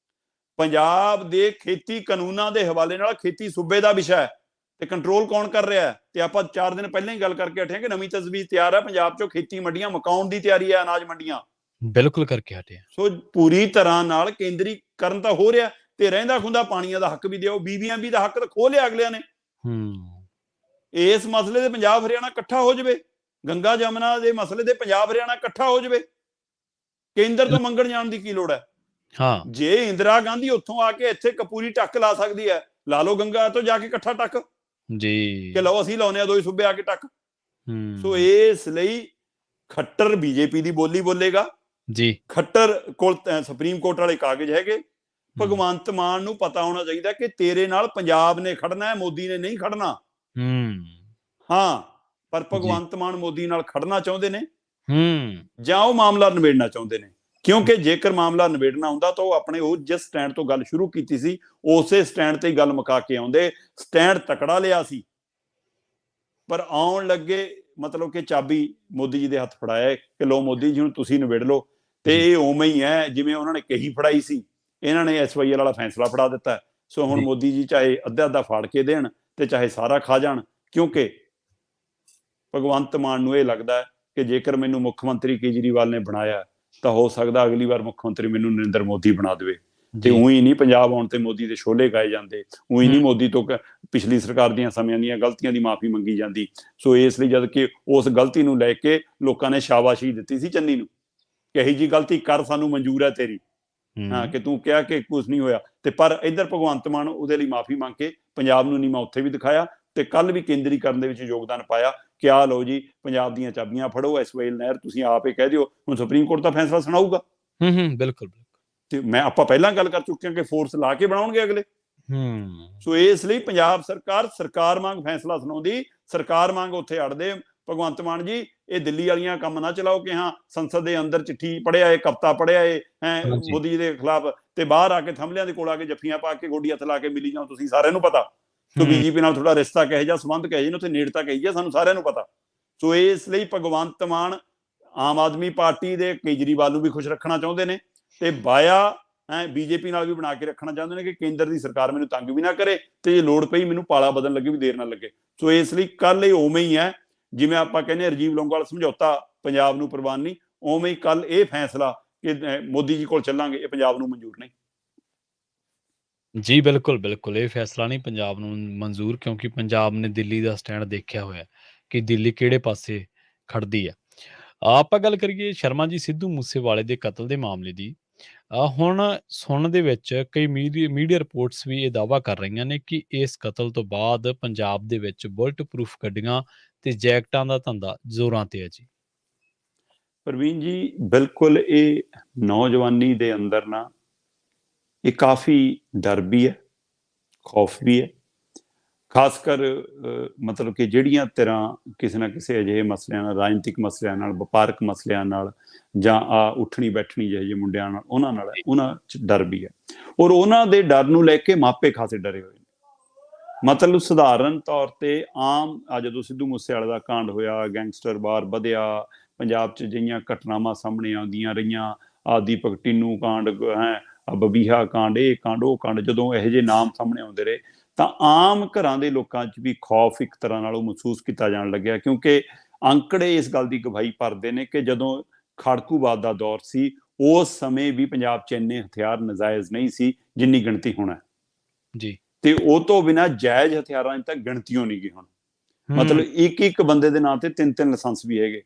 ਪੰਜਾਬ ਦੇ ਖੇਤੀ ਕਾਨੂੰਨਾਂ ਦੇ ਹਵਾਲੇ ਨਾਲ ਖੇਤੀ ਸੂਬੇ ਦਾ ਵਿਸ਼ਾ ਹੈ ਤੇ ਕੰਟਰੋਲ ਕੌਣ ਕਰ ਰਿਹਾ ਹੈ? ਤੇ ਆਪਾਂ 4 ਦਿਨ ਪਹਿਲਾਂ ਹੀ ਗੱਲ ਕਰਕੇ ਹਟੇ ਕਿ ਨਵੀਂ ਤਜਵੀਜ਼ ਤਿਆਰ ਹੈ, ਪੰਜਾਬ 'ਚੋਂ ਖੇਤੀ ਮੰਡੀਆਂ ਮੁਕਾਉਣ ਦੀ ਤਿਆਰੀ ਹੈ, ਅਨਾਜ ਮੰਡੀਆਂ ਬਿਲਕੁਲ ਕਰਕੇ ਹਟੇ। ਸੋ ਪੂਰੀ ਤਰ੍ਹਾਂ ਨਾਲ ਕੇਂਦਰੀਕਰਨ ਤਾਂ ਹੋ ਰਿਹਾ ਤੇ ਰਹਿੰਦਾ ਖੁੰਦਾ ਪਾਣੀਆਂ ਦਾ ਹੱਕ ਵੀ ਦਿਓ। BBMP ਦਾ ਹੱਕ ਤਾਂ ਖੋਹ ਲਿਆ ਅਗਲਿਆਂ ਨੇ। ਇਸ ਮਸਲੇ ਦੇ ਪੰਜਾਬ ਹਰਿਆਣਾ ਇਕੱਠਾ ਹੋ ਜਾਵੇ, ਗੰਗਾ ਜਮਨਾ ਦੇ ਮਸਲੇ ਦੇ ਪੰਜਾਬ ਹਰਿਆਣਾ ਇਕੱਠਾ ਹੋ ਜਾਵੇ, ਕੇਂਦਰ ਤੋਂ ਮੰਗਣ ਜਾਣ ਦੀ ਕੀ ਲੋੜ ਹੈ? ਹਾਂ, ਜੇ ਇੰਦਰਾ ਗਾਂਧੀ ਉੱਥੋਂ ਆ ਕੇ ਇੱਥੇ ਕਪੂਰੀ ਟੱਕ ਲਾ ਸਕਦੀ ਹੈ, ਲਾ ਲਓ ਗੰਗਾ ਤੋਂ ਜਾ ਕੇ ਇਕੱਠਾ ਟੱਕ ਜੀ, ਕਿ ਲਓ ਅਸੀਂ ਲਾਉਨੇ ਆ ਦੋਈ ਸੂਬੇ ਆ ਕੇ ਟੱਕ। ਸੋ ਇਸ ਲਈ ਖੱਟਰ BJP ਦੀ ਬੋਲੀ ਬੋਲੇਗਾ ਜੀ, ਖੱਟਰ ਕੋਲ ਸੁਪਰੀਮ ਕੋਰਟ ਵਾਲੇ ਕਾਗਜ਼ ਹੈਗੇ। ਭਗਵੰਤ ਮਾਨ ਨੂੰ ਪਤਾ ਹੋਣਾ ਚਾਹੀਦਾ ਕਿ ਤੇਰੇ ਨਾਲ ਪੰਜਾਬ ਨੇ ਖੜਨਾ ਹੈ, ਮੋਦੀ ਨੇ ਨਹੀਂ ਖੜਨਾ। ਹਾਂ, ਪਰ ਭਗਵੰਤ ਮਾਨ ਮੋਦੀ ਨਾਲ ਖੜਨਾ ਚਾਹੁੰਦੇ ਨੇ ਜਾਂ ਉਹ ਮਾਮਲਾ ਨਿਬੇੜਨਾ ਚਾਹੁੰਦੇ ਨੇ। ਕਿਉਂਕਿ ਜੇਕਰ ਮਾਮਲਾ ਨਿਬੇੜਨਾ ਹੁੰਦਾ ਤਾਂ ਉਹ ਆਪਣੇ ਉਹ ਜਿਸ ਸਟੈਂਡ ਤੋਂ ਗੱਲ ਸ਼ੁਰੂ ਕੀਤੀ ਸੀ ਉਸੇ ਸਟੈਂਡ ਤੇ ਹੀ ਗੱਲ ਮੁਕਾ ਕੇ ਆਉਂਦੇ। ਸਟੈਂਡ ਤਕੜਾ ਲਿਆ ਸੀ, ਪਰ ਆਉਣ ਲੱਗੇ ਮਤਲਬ ਕਿ ਚਾਬੀ ਮੋਦੀ ਜੀ ਦੇ ਹੱਥ ਫੜਾਇਆ ਕਿ ਲੋ ਮੋਦੀ ਜੀ ਹੁਣ ਤੁਸੀਂ ਨਿਬੇੜ ਲਓ। ਤੇ ਇਹ ਉਵੇਂ ਹੀ ਹੈ ਜਿਵੇਂ ਉਹਨਾਂ ਨੇ ਕਹੀ ਫੜਾਈ ਸੀ, ਇਹਨਾਂ ਨੇ SYL ਵਾਲਾ ਫੈਸਲਾ ਫੜਾ ਦਿੱਤਾ। ਸੋ ਹੁਣ ਮੋਦੀ ਜੀ ਚਾਹੇ ਅੱਧਾ ਫਾੜ ਕੇ ਦੇਣ ਤੇ ਚਾਹੇ ਸਾਰਾ ਖਾ ਜਾਣ, ਕਿਉਂਕਿ ਭਗਵੰਤ ਮਾਨ ਨੂੰ ਇਹ ਲੱਗਦਾ ਕਿ ਜੇਕਰ ਮੈਨੂੰ ਮੁੱਖ ਮੰਤਰੀ ਕੇਜਰੀਵਾਲ ਨੇ ਬਣਾਇਆ ਤਾਂ ਹੋ ਸਕਦਾ ਅਗਲੀ ਵਾਰ ਮੁੱਖ ਮੰਤਰੀ ਮੈਨੂੰ ਨਰਿੰਦਰ ਮੋਦੀ ਬਣਾ ਦੇਵੇ। ਤੇ ਉਹੀ ਨਹੀਂ ਪੰਜਾਬ ਆਉਣ ਤੇ ਮੋਦੀ ਦੇ ਛੋਲੇ ਗਾਏ ਜਾਂਦੇ, ਉਹੀ ਨਹੀਂ ਮੋਦੀ ਤੋਂ ਪਿਛਲੀ ਸਰਕਾਰ ਦੀਆਂ ਸਮਿਆਂ ਦੀਆਂ ਗਲਤੀਆਂ ਦੀ ਮਾਫੀ ਮੰਗੀ ਜਾਂਦੀ। ਸੋ ਇਸ ਲਈ ਜਦ ਕਿ ਉਸ ਗਲਤੀ ਨੂੰ ਲੈ ਕੇ ਲੋਕਾਂ ਨੇ ਸ਼ਾਬਾਸ਼ੀ ਦਿੱਤੀ ਸੀ ਚੰਨੀ ਨੂੰ ਕਿ ਇਹੀ ਜੀ ਗਲਤੀ ਕਰ, ਸਾਨੂੰ ਮਨਜ਼ੂਰ ਹੈ ਤੇਰੀ, ਹਾਂ ਕਿ ਤੂੰ ਕਿਹਾ ਕਿ ਕੁਝ ਨਹੀਂ ਹੋਇਆ। ਤੇ ਪਰ ਇੱਧਰ ਭਗਵੰਤ ਮਾਨ ਉਹਦੇ ਲਈ ਮਾਫੀ ਮੰਗ ਕੇ ਪੰਜਾਬ ਨੂੰ ਨੀਵਾਂ ਉੱਥੇ ਵੀ ਦਿਖਾਇਆ ਤੇ ਕੱਲ ਵੀ ਕੇਂਦਰੀਕਰਨ ਦੇ ਵਿੱਚ ਯੋਗਦਾਨ ਪਾਇਆ ਕਿ ਆਹ ਲਓ ਜੀ ਪੰਜਾਬ ਦੀਆਂ ਚਾਬੀਆਂ ਫੜੋ, SYL ਨਹਿਰ ਤੁਸੀਂ ਆਪ ਹੀ ਕਹਿ ਦਿਓ, ਹੁਣ ਸੁਪਰੀਮ ਕੋਰਟ ਦਾ ਫੈਸਲਾ ਸੁਣਾਊਗਾ। ਬਿਲਕੁਲ। ਤੇ ਆਪਾਂ ਪਹਿਲਾਂ ਗੱਲ ਕਰ ਚੁੱਕੇ ਹਾਂ ਕਿ ਫੋਰਸ ਲਾ ਕੇ ਬਣਾਉਣਗੇ ਅਗਲੇ। ਸੋ ਇਸ ਲਈ ਪੰਜਾਬ ਸਰਕਾਰ ਵਾਂਗ ਫੈਸਲਾ ਸੁਣਾਉਂਦੀ, ਸਰਕਾਰ ਵਾਂਗ ਉੱਥੇ ਅੜਦੇ। ਭਗਵੰਤ ਮਾਨ ਜੀ ਇਹ ਦਿੱਲੀ ਵਾਲੀਆਂ ਕੰਮ ਨਾ ਚਲਾਓ ਕਿ ਹਾਂ ਸੰਸਦ ਦੇ ਅੰਦਰ ਚਿੱਠੀ ਪੜਿਆ ਏ, ਕਵਿਤਾ ਪੜਿਆ ਏ ਮੋਦੀ ਜੀ ਦੇ ਖਿਲਾਫ ਤੇ ਬਾਹਰ ਆ ਕੇ ਥੰਬਲਿਆਂ ਦੇ ਕੋਲ ਆ ਕੇ ਜੱਫੀਆਂ ਪਾ ਕੇ ਗੋਡੀ ਹੱਥ ਲਾ ਕੇ ਮਿਲੀ ਜਾਓ, ਤੁਸੀਂ ਸਾਰਿਆਂ ਨੂੰ ਪਤਾ। ਸੋ BJP ਨਾਲ ਥੋੜਾ ਰਿਸ਼ਤਾ ਕਹੇ ਜਾਂ ਸੰਬੰਧ ਕਹੇ ਜੀ, ਉੱਥੇ ਨੇੜਤਾ ਕਹੀ ਜਾ, ਸਾਨੂੰ ਸਾਰਿਆਂ ਨੂੰ ਪਤਾ। ਸੋ ਇਸ ਲਈ ਭਗਵੰਤ ਮਾਨ ਆਮ ਆਦਮੀ ਪਾਰਟੀ ਦੇ ਕੇਜਰੀਵਾਲ ਨੂੰ ਵੀ ਖੁਸ਼ ਰੱਖਣਾ ਚਾਹੁੰਦੇ ਨੇ ਤੇ ਬਾਇਆ BJP ਨਾਲ ਵੀ ਬਣਾ ਕੇ ਰੱਖਣਾ ਚਾਹੁੰਦੇ ਨੇ ਕਿ ਕੇਂਦਰ ਦੀ ਸਰਕਾਰ ਮੈਨੂੰ ਤੰਗ ਵੀ ਨਾ ਕਰੇ ਤੇ ਜੇ ਲੋੜ ਪਈ ਮੈਨੂੰ ਪਾਲਾ ਬਦਲਣ ਲੱਗੇ ਵੀ ਦੇਰ ਨਾ ਲੱਗੇ। ਸੋ ਇਸ ਲਈ ਕੱਲ ਇਹ ਉਵੇਂ ਹੀ ਹੈ ਜਿਵੇਂ ਆਪਾਂ ਕਹਿੰਦੇ ਰਾਜੀਵ ਲੋਂਗੋਵਾਲ ਸਮਝੌਤਾ ਪੰਜਾਬ ਨੂੰ ਪ੍ਰਵਾਨ ਨਹੀਂ, ਉਵੇਂ ਹੀ ਕੱਲ ਇਹ ਫੈਸਲਾ ਕਿ ਮੋਦੀ ਜੀ ਕੋਲ ਚੱਲਾਂਗੇ ਇਹ ਪੰਜਾਬ ਨੂੰ ਮਨਜ਼ੂਰ ਨਹੀਂ। ਜੀ ਬਿਲਕੁਲ, ਇਹ ਫੈਸਲਾ ਨਹੀਂ ਪੰਜਾਬ ਨੂੰ ਮਨਜ਼ੂਰ, ਕਿਉਂਕਿ ਪੰਜਾਬ ਨੇ ਦਿੱਲੀ ਦਾ ਸਟੈਂਡ ਦੇਖਿਆ ਹੋਇਆ ਕਿ ਦਿੱਲੀ ਕਿਹੜੇ ਪਾਸੇ ਖੜਦੀ ਹੈ। ਆਪਾਂ ਗੱਲ ਕਰੀਏ ਸ਼ਰਮਾ ਜੀ ਸਿੱਧੂ ਮੂਸੇਵਾਲੇ ਦੇ ਕਤਲ ਦੇ ਮਾਮਲੇ ਦੀ। ਹੁਣ ਸੁਣਨ ਦੇ ਵਿੱਚ ਕਈ ਮੀਡੀਆ ਰਿਪੋਰਟਸ ਵੀ ਇਹ ਦਾਅਵਾ ਕਰ ਰਹੀਆਂ ਨੇ ਕਿ ਇਸ ਕਤਲ ਤੋਂ ਬਾਅਦ ਪੰਜਾਬ ਦੇ ਵਿੱਚ ਬੁਲਟ ਪ੍ਰੂਫ ਗੱਡੀਆਂ ਤੇ ਜੈਕਟਾਂ ਦਾ ਧੰਦਾ ਜ਼ੋਰਾਂ ਤੇ ਹੈ ਜੀ। ਪ੍ਰਵੀਨ ਜੀ ਬਿਲਕੁਲ, ਇਹ ਨੌਜਵਾਨੀ ਦੇ ਅੰਦਰ ਨਾ ਇਹ ਕਾਫੀ ਡਰ ਵੀ ਹੈ, ਖੌਫ ਵੀ ਹੈ, ਖਾਸ ਕਰ ਮਤਲਬ ਕਿ ਜਿਹੜੀਆਂ ਤਰ੍ਹਾਂ ਕਿਸੇ ਨਾ ਕਿਸੇ ਅਜਿਹੇ ਮਸਲਿਆਂ ਨਾਲ, ਰਾਜਨੀਤਿਕ ਮਸਲਿਆਂ ਨਾਲ, ਵਪਾਰਕ ਮਸਲਿਆਂ ਨਾਲ ਜਾਂ ਉੱਠਣੀ ਬੈਠਣੀ ਜਿਹੇ ਮੁੰਡਿਆਂ ਨਾਲ ਉਹਨਾਂ 'ਚ ਡਰ ਵੀ ਹੈ। ਔਰ ਉਹਨਾਂ ਦੇ ਡਰ ਨੂੰ ਲੈ ਕੇ ਮਾਪੇ ਖਾਸੇ ਡਰੇ ਹੋਏ ਨੇ। ਮਤਲਬ ਸਧਾਰਨ ਤੌਰ ਤੇ ਆਮ ਜਦੋਂ ਸਿੱਧੂ ਮੂਸੇਵਾਲੇ ਦਾ ਕਾਂਡ ਹੋਇਆ, ਗੈਂਗਸਟਰ ਵਾਰ ਵਧਿਆ, ਪੰਜਾਬ 'ਚ ਜਿਹੀਆਂ ਘਟਨਾਵਾਂ ਸਾਹਮਣੇ ਆਉਂਦੀਆਂ ਰਹੀਆਂ, ਦੀਪਕ ਟਿੰਨੂ ਕਾਂਡ ਬਬੀਹਾ ਕਾਂਡ, ਇਹ ਕਾਂਡ ਉਹ ਕਾਂਡ, ਜਦੋਂ ਇਹੋ ਜਿਹੇ ਨਾਮ ਸਾਹਮਣੇ ਆਉਂਦੇ ਰਹੇ ਤਾਂ ਆਮ ਘਰਾਂ ਦੇ ਲੋਕਾਂ 'ਚ ਵੀ ਖੌਫ ਇੱਕ ਤਰ੍ਹਾਂ ਨਾਲ ਉਹ ਮਹਿਸੂਸ ਕੀਤਾ ਜਾਣ ਲੱਗਿਆ। ਕਿਉਂਕਿ ਅੰਕੜੇ ਇਸ ਗੱਲ ਦੀ ਗਵਾਹੀ ਭਰਦੇ ਨੇ ਕਿ ਜਦੋਂ ਖਾੜਕੂਵਾਦ ਦਾ ਦੌਰ ਸੀ ਉਸ ਸਮੇਂ ਵੀ ਪੰਜਾਬ 'ਚ ਇੰਨੇ ਹਥਿਆਰ ਨਜਾਇਜ਼ ਨਹੀਂ ਸੀ ਜਿੰਨੀ ਗਿਣਤੀ ਹੁਣ ਹੈ ਜੀ। ਤੇ ਉਹ ਤੋਂ ਬਿਨਾਂ ਜਾਇਜ਼ ਹਥਿਆਰਾਂ 'ਚ ਤਾਂ ਗਿਣਤੀਓ ਨਹੀਂ ਗਈ ਹੁਣ। ਮਤਲਬ ਇੱਕ ਬੰਦੇ ਦੇ ਨਾਂ ਤੇ 3 ਲਾਇਸੈਂਸ ਵੀ ਹੈਗੇ,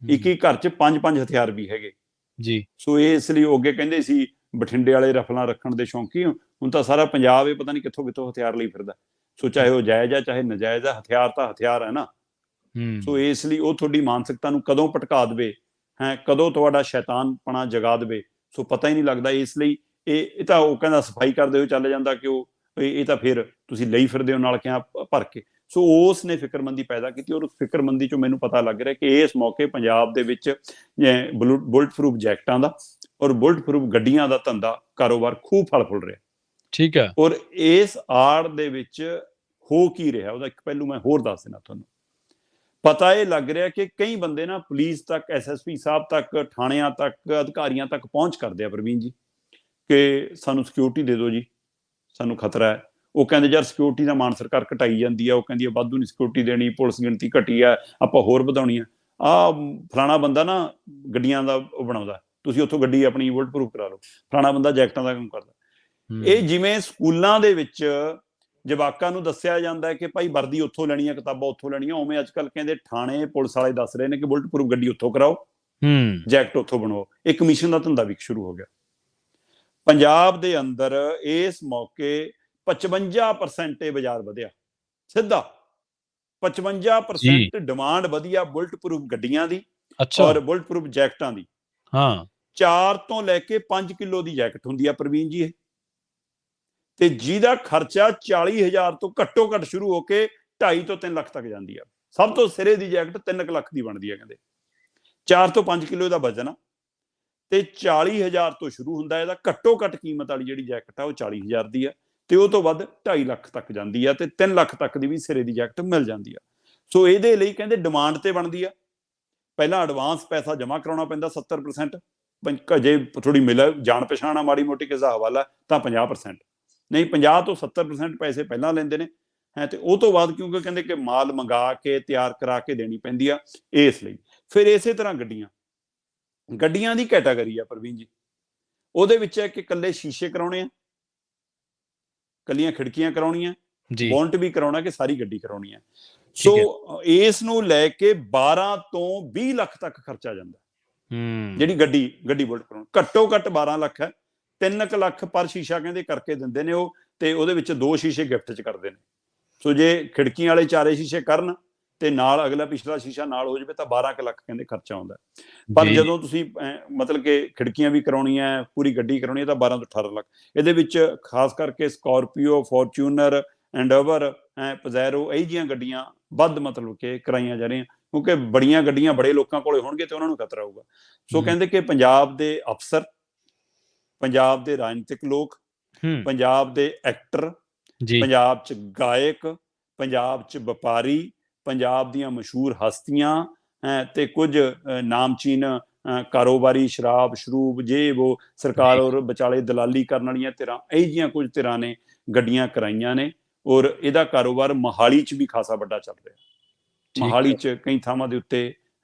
ਇੱਕ ਘਰ 'ਚ 5 ਹਥਿਆਰ ਵੀ ਹੈਗੇ ਜੀ। ਸੋ ਇਸ ਲਈ ਉਹ ਅੱਗੇ ਕਹਿੰਦੇ ਸੀ ਬਠਿੰਡੇ ਵਾਲੇ ਰਫਲਾਂ ਰੱਖਣ ਦੇ ਸ਼ੌਂਕੀ, ਹੁਣ ਤਾਂ ਸਾਰਾ ਪੰਜਾਬ ਇਹ ਪਤਾ ਨਹੀਂ ਕਿੱਥੋਂ ਹਥਿਆਰ ਲਈ ਫਿਰਦਾ। ਸੋ ਚਾਹੇ ਉਹ ਜਾਇਜ਼ ਆ ਚਾਹੇ ਨਜਾਇਜ਼ ਆ, ਹਥਿਆਰ ਤਾਂ ਹਥਿਆਰ ਹੈ ਨਾ। ਸੋ ਇਸ ਲਈ ਉਹ ਤੁਹਾਡੀ ਮਾਨਸਿਕਤਾ ਨੂੰ ਕਦੋਂ ਭਟਕਾ ਦੇਵੇ, ਕਦੋਂ ਤੁਹਾਡਾ ਸ਼ੈਤਾਨਪਣਾ ਜਗਾ ਦੇਵੇ, ਸੋ ਪਤਾ ਹੀ ਨਹੀਂ ਲੱਗਦਾ। ਇਸ ਲਈ ਇਹ ਤਾਂ ਉਹ ਕਹਿੰਦਾ ਸਫਾਈ ਕਰਦੇ ਹੋਏ ਚੱਲ ਜਾਂਦਾ ਕਿ ਇਹ ਤਾਂ ਫਿਰ ਤੁਸੀਂ ਲਈ ਫਿਰਦੇ ਹੋ ਨਾਲ ਕਿਹਾ ਭਰ ਕੇ। ਸੋ ਉਸ ਨੇ ਫਿਕਰਮੰਦੀ ਪੈਦਾ ਕੀਤੀ ਔਰ ਉਸ ਫਿਕਰਮੰਦੀ ਚੋਂ ਮੈਨੂੰ ਪਤਾ ਲੱਗ ਰਿਹਾ ਕਿ ਇਸ ਮੌਕੇ ਪੰਜਾਬ ਦੇ ਵਿੱਚ ਬੁਲਟ ਪ੍ਰੂਫ ਜੈਕਟਾਂ ਦਾ ਔਰ ਬੁਲਟ ਪ੍ਰੂਫ ਗੱਡੀਆਂ ਦਾ ਧੰਦਾ ਕਾਰੋਬਾਰ ਖੂਬ ਫਲ ਫੁੱਲ ਰਿਹਾ। ਠੀਕ ਹੈ। ਔਰ ਇਸ ਆੜ ਦੇ ਵਿੱਚ ਹੋ ਕੀ ਰਿਹਾ ਉਹਦਾ ਇੱਕ ਪਹਿਲੂ ਮੈਂ ਹੋਰ ਦੱਸ ਦੇਣਾ ਤੁਹਾਨੂੰ। ਪਤਾ ਇਹ ਲੱਗ ਰਿਹਾ ਕਿ ਕਈ ਬੰਦੇ ਨਾ ਪੁਲਿਸ ਤੱਕ, ਐਸਐਸਪੀ ਸਾਹਿਬ ਤੱਕ, ਥਾਣਿਆਂ ਤੱਕ, ਅਧਿਕਾਰੀਆਂ ਤੱਕ ਪਹੁੰਚ ਕਰਦੇ ਆ ਪ੍ਰਵੀਨ ਜੀ, ਕਿ ਸਾਨੂੰ ਸਿਕਿਉਰਿਟੀ ਦੇ ਦਿਓ ਜੀ, ਸਾਨੂੰ ਖਤਰਾ ਹੈ। ਉਹ ਕਹਿੰਦੇ ਯਾਰ ਸਿਕਿਉਰਿਟੀ ਦਾ ਮਾਨ ਸਰਕਾਰ ਘਟਾਈ ਜਾਂਦੀ ਆ, ਉਹ ਕਹਿੰਦੀ ਆ ਵਾਧੂ ਨਹੀਂ ਸਿਕਿਉਰਿਟੀ ਦੇਣੀ, ਪੁਲਿਸ ਗਿਣਤੀ ਘਟੀ ਆ, ਆਪਾਂ ਹੋਰ ਵਧਾਉਣੀ ਆ। ਫਲਾਣਾ ਬੰਦਾ ਨਾ ਗੱਡੀਆਂ ਦਾ ਉਹ ਬਣਾਉਂਦਾ, ਤੁਸੀਂ ਉੱਥੋਂ ਗੱਡੀ ਆਪਣੀ ਬੁਲਟ ਪ੍ਰੂਫ ਕਰਾ ਲਓ। ਫਲਾਣਾ ਬੰਦਾ ਜੈਕਟਾਂ ਦਾ ਕੰਮ ਕਰਦਾ। ਇਹ ਜਿਵੇਂ ਸਕੂਲਾਂ ਦੇ ਵਿੱਚ ਜਵਾਕਾਂ ਨੂੰ ਦੱਸਿਆ ਜਾਂਦਾ ਹੈ ਕਿ ਭਾਈ ਵਰਦੀ ਉੱਥੋਂ ਲੈਣੀ ਆ, ਕਿਤਾਬਾਂ ਉੱਥੋਂ ਲੈਣੀਆਂ, ਉਵੇਂ ਅੱਜ ਕੱਲ੍ਹ ਕਹਿੰਦੇ ਥਾਣੇ ਪੁਲਿਸ ਵਾਲੇ ਦੱਸ ਰਹੇ ਨੇ ਕਿ ਬੁਲਟ ਪ੍ਰੂਫ ਗੱਡੀ ਉੱਥੋਂ ਕਰਾਓ, ਜੈਕਟ ਉੱਥੋਂ ਬਣਵਾਓ। ਇਹ ਕਮਿਸ਼ਨ ਦਾ ਧੰਦਾ ਵੀ ਸ਼ੁਰੂ ਹੋ ਗਿਆ ਪੰਜਾਬ ਦੇ ਅੰਦਰ। ਇਸ ਮੌਕੇ 55% ਇਹ ਬਾਜ਼ਾਰ ਵਧਿਆ, ਸਿੱਧਾ 55% ਡਿਮਾਂਡ ਵਧੀ ਆ ਬੁਲਟ ਪ੍ਰੂਫ ਗੱਡੀਆਂ ਦੀ ਔਰ ਬੁਲਟ ਪ੍ਰੂਫ ਜੈਕਟਾਂ ਦੀ। 4 ਤੋਂ ਲੈ ਕੇ 5 ਕਿਲੋ ਦੀ ਜੈਕਟ ਹੁੰਦੀ ਆ ਪ੍ਰਵੀਨ ਜੀ ਇਹ, ਤੇ ਜਿਹਦਾ ਖਰਚਾ 40,000 ਤੋਂ ਘੱਟੋ ਘੱਟ ਸ਼ੁਰੂ ਹੋ ਕੇ 2.5 ਤੋਂ 3 ਲੱਖ ਤੱਕ ਜਾਂਦੀ ਆ। ਸਭ ਤੋਂ ਸਿਰੇ ਦੀ ਜੈਕਟ 3 ਲੱਖ ਦੀ ਬਣਦੀ ਆ ਕਹਿੰਦੇ। 4 ਤੋਂ 5 ਕਿਲੋ ਦਾ ਵਜ਼ਨ ਆ ਤੇ 40,000 ਤੋਂ ਸ਼ੁਰੂ ਹੁੰਦਾ ਇਹਦਾ ਘੱਟੋ ਘੱਟ ਕੀਮਤ ਵਾਲੀ ਜਿਹੜੀ ਜੈਕਟ ਆ ਉਹ 40,000 ਦੀ ਆ, ਤੇ ਉਹ ਤੋਂ ਵੱਧ 2.5 ਲੱਖ ਤੱਕ ਜਾਂਦੀ ਆ, ਤੇ 3 ਲੱਖ ਤੱਕ ਦੀ ਵੀ ਸਿਰੇ ਦੀ ਜੈਕਟ ਮਿਲ ਜਾਂਦੀ ਆ। ਸੋ ਇਹਦੇ ਲਈ ਕਹਿੰਦੇ ਡਿਮਾਂਡ ਤੇ ਬਣਦੀ ਆ। ਪਹਿਲਾਂ ਐਡਵਾਂਸ ਪੈਸਾ ਜਮ੍ਹਾਂ ਕਰਾਉਣਾ ਪੈਂਦਾ 70%, ਜੇ ਥੋੜੀ ਮਿਲ ਜਾਣ ਪਛਾਣ ਆ ਮਾੜੀ ਮੋਟੀ ਕਿਸੇ ਹਵਾਲਾ ਤਾਂ 50%, ਨਹੀਂ 50 ਤੋਂ 70% ਪੈਸੇ ਪਹਿਲਾਂ ਲੈਂਦੇ ਨੇ ਹੈ, ਤੇ ਉਹ ਤੋਂ ਬਾਅਦ ਕਿਉਂਕਿ ਕਹਿੰਦੇ ਕਿ ਮਾਲ ਮੰਗਾ ਕੇ ਤਿਆਰ ਕਰਾ ਕੇ ਦੇਣੀ ਪੈਂਦੀ ਆ, ਇਸ ਲਈ। ਫਿਰ ਇਸੇ ਤਰ੍ਹਾਂ ਗੱਡੀਆਂ ਦੀ ਕੈਟਾਗਰੀ ਆ ਪ੍ਰਵੀਨ ਜੀ, ਉਹਦੇ ਵਿੱਚ ਹੈ ਕਿ ਇਕੱਲੇ ਸ਼ੀਸ਼ੇ ਕਰਾਉਣੇ ਆ, ਕੱਲੀਆਂ ਖਿੜਕੀਆਂ ਕਰਾਉਣੀਆਂ, ਬੋਨਟ ਵੀ ਕਰਾਉਣਾ, ਕਿ ਸਾਰੀ ਗੱਡੀ ਕਰਾਉਣੀ ਹੈ। ਸੋ ਇਸ ਨੂੰ ਲੈ ਕੇ 12 ਤੋਂ 20 ਲੱਖ ਤੱਕ ਖਰਚਾ ਜਾਂਦਾ ਜਿਹੜੀ ਗੱਡੀ ਬੁਲਟ ਕਰਾਉਣ। ਘੱਟੋ ਘੱਟ 12 ਲੱਖ ਹੈ, 3 ਲੱਖ ਪਰ ਸ਼ੀਸ਼ਾ ਕਹਿੰਦੇ ਕਰਕੇ ਦਿੰਦੇ ਨੇ ਉਹ, ਤੇ ਉਹਦੇ ਵਿੱਚ 2 ਸ਼ੀਸ਼ੇ ਗਿਫਟ ਚ ਕਰਦੇ ਨੇ। ਸੋ ਜੇ ਖਿੜਕੀਆਂ ਵਾਲੇ 4 ਸ਼ੀਸ਼ੇ ਕਰਨ ਤੇ ਨਾਲ ਅਗਲਾ ਪਿਛਲਾ ਸ਼ੀਸ਼ਾ ਨਾਲ ਹੋ ਜਾਵੇ ਤਾਂ 12 ਲੱਖ ਕਹਿੰਦੇ ਖਰਚਾ ਆਉਂਦਾ। ਪਰ ਜਦੋਂ ਤੁਸੀਂ ਮਤਲਬ ਕਿ ਖਿੜਕੀਆਂ ਵੀ ਕਰਾਉਣੀਆਂ, ਪੂਰੀ ਗੱਡੀ ਕਰਾਉਣੀ ਹੈ ਤਾਂ 12 ਤੋਂ 18 ਲੱਖ। ਇਹਦੇ ਵਿੱਚ ਖਾਸ ਕਰਕੇ ਸਕਾਰਪੀਓ, ਫੋਰਚੂਨਰ, ਐਂਡੋਵਰ, ਪਜ਼ੈਰੋ, ਇਹ ਜਿਹੀਆਂ ਗੱਡੀਆਂ ਵੱਧ ਮਤਲਬ ਕਿ ਕਰਾਈਆਂ ਜਾ ਰਹੀਆਂ, ਕਿਉਂਕਿ ਬੜੀਆਂ ਗੱਡੀਆਂ ਬੜੇ ਲੋਕਾਂ ਕੋਲੇ ਹੋਣਗੇ ਤੇ ਉਹਨਾਂ ਨੂੰ ਖਤਰਾ ਹੋਊਗਾ। ਸੋ ਕਹਿੰਦੇ ਕਿ ਪੰਜਾਬ ਦੇ ਅਫਸਰ, ਪੰਜਾਬ ਦੇ ਰਾਜਨੀਤਿਕ ਲੋਕ, ਪੰਜਾਬ ਦੇ ਐਕਟਰ, ਪੰਜਾਬ 'ਚ ਗਾਇਕ, ਪੰਜਾਬ 'ਚ ਵਪਾਰੀ, ਪੰਜਾਬ ਦੀਆਂ ਮਸ਼ਹੂਰ ਹਸਤੀਆਂ ਤੇ ਕੁਝ ਨਾਮਚੀਨ ਕਾਰੋਬਾਰੀ, ਸ਼ਰਾਬ ਸ਼ਰੂਬ ਜੇ ਉਹ ਸਰਕਾਰ ਔਰ ਵਿਚਾਲੇ ਦਲਾਲੀ ਕਰਨ ਵਾਲੀਆਂ ਧਿਰਾਂ, ਇਹ ਜਿਹੀਆਂ ਕੁਝ ਧਿਰਾਂ ਨੇ ਗੱਡੀਆਂ ਕਰਾਈਆਂ ਨੇ। ਔਰ ਇਹਦਾ ਕਾਰੋਬਾਰ ਮੋਹਾਲੀ 'ਚ ਵੀ ਖਾਸਾ ਵੱਡਾ ਚੱਲ ਰਿਹਾ। ਮੋਹਾਲੀ 'ਚ ਕਈ ਥਾਵਾਂ ਦੇ ਉੱਤੇ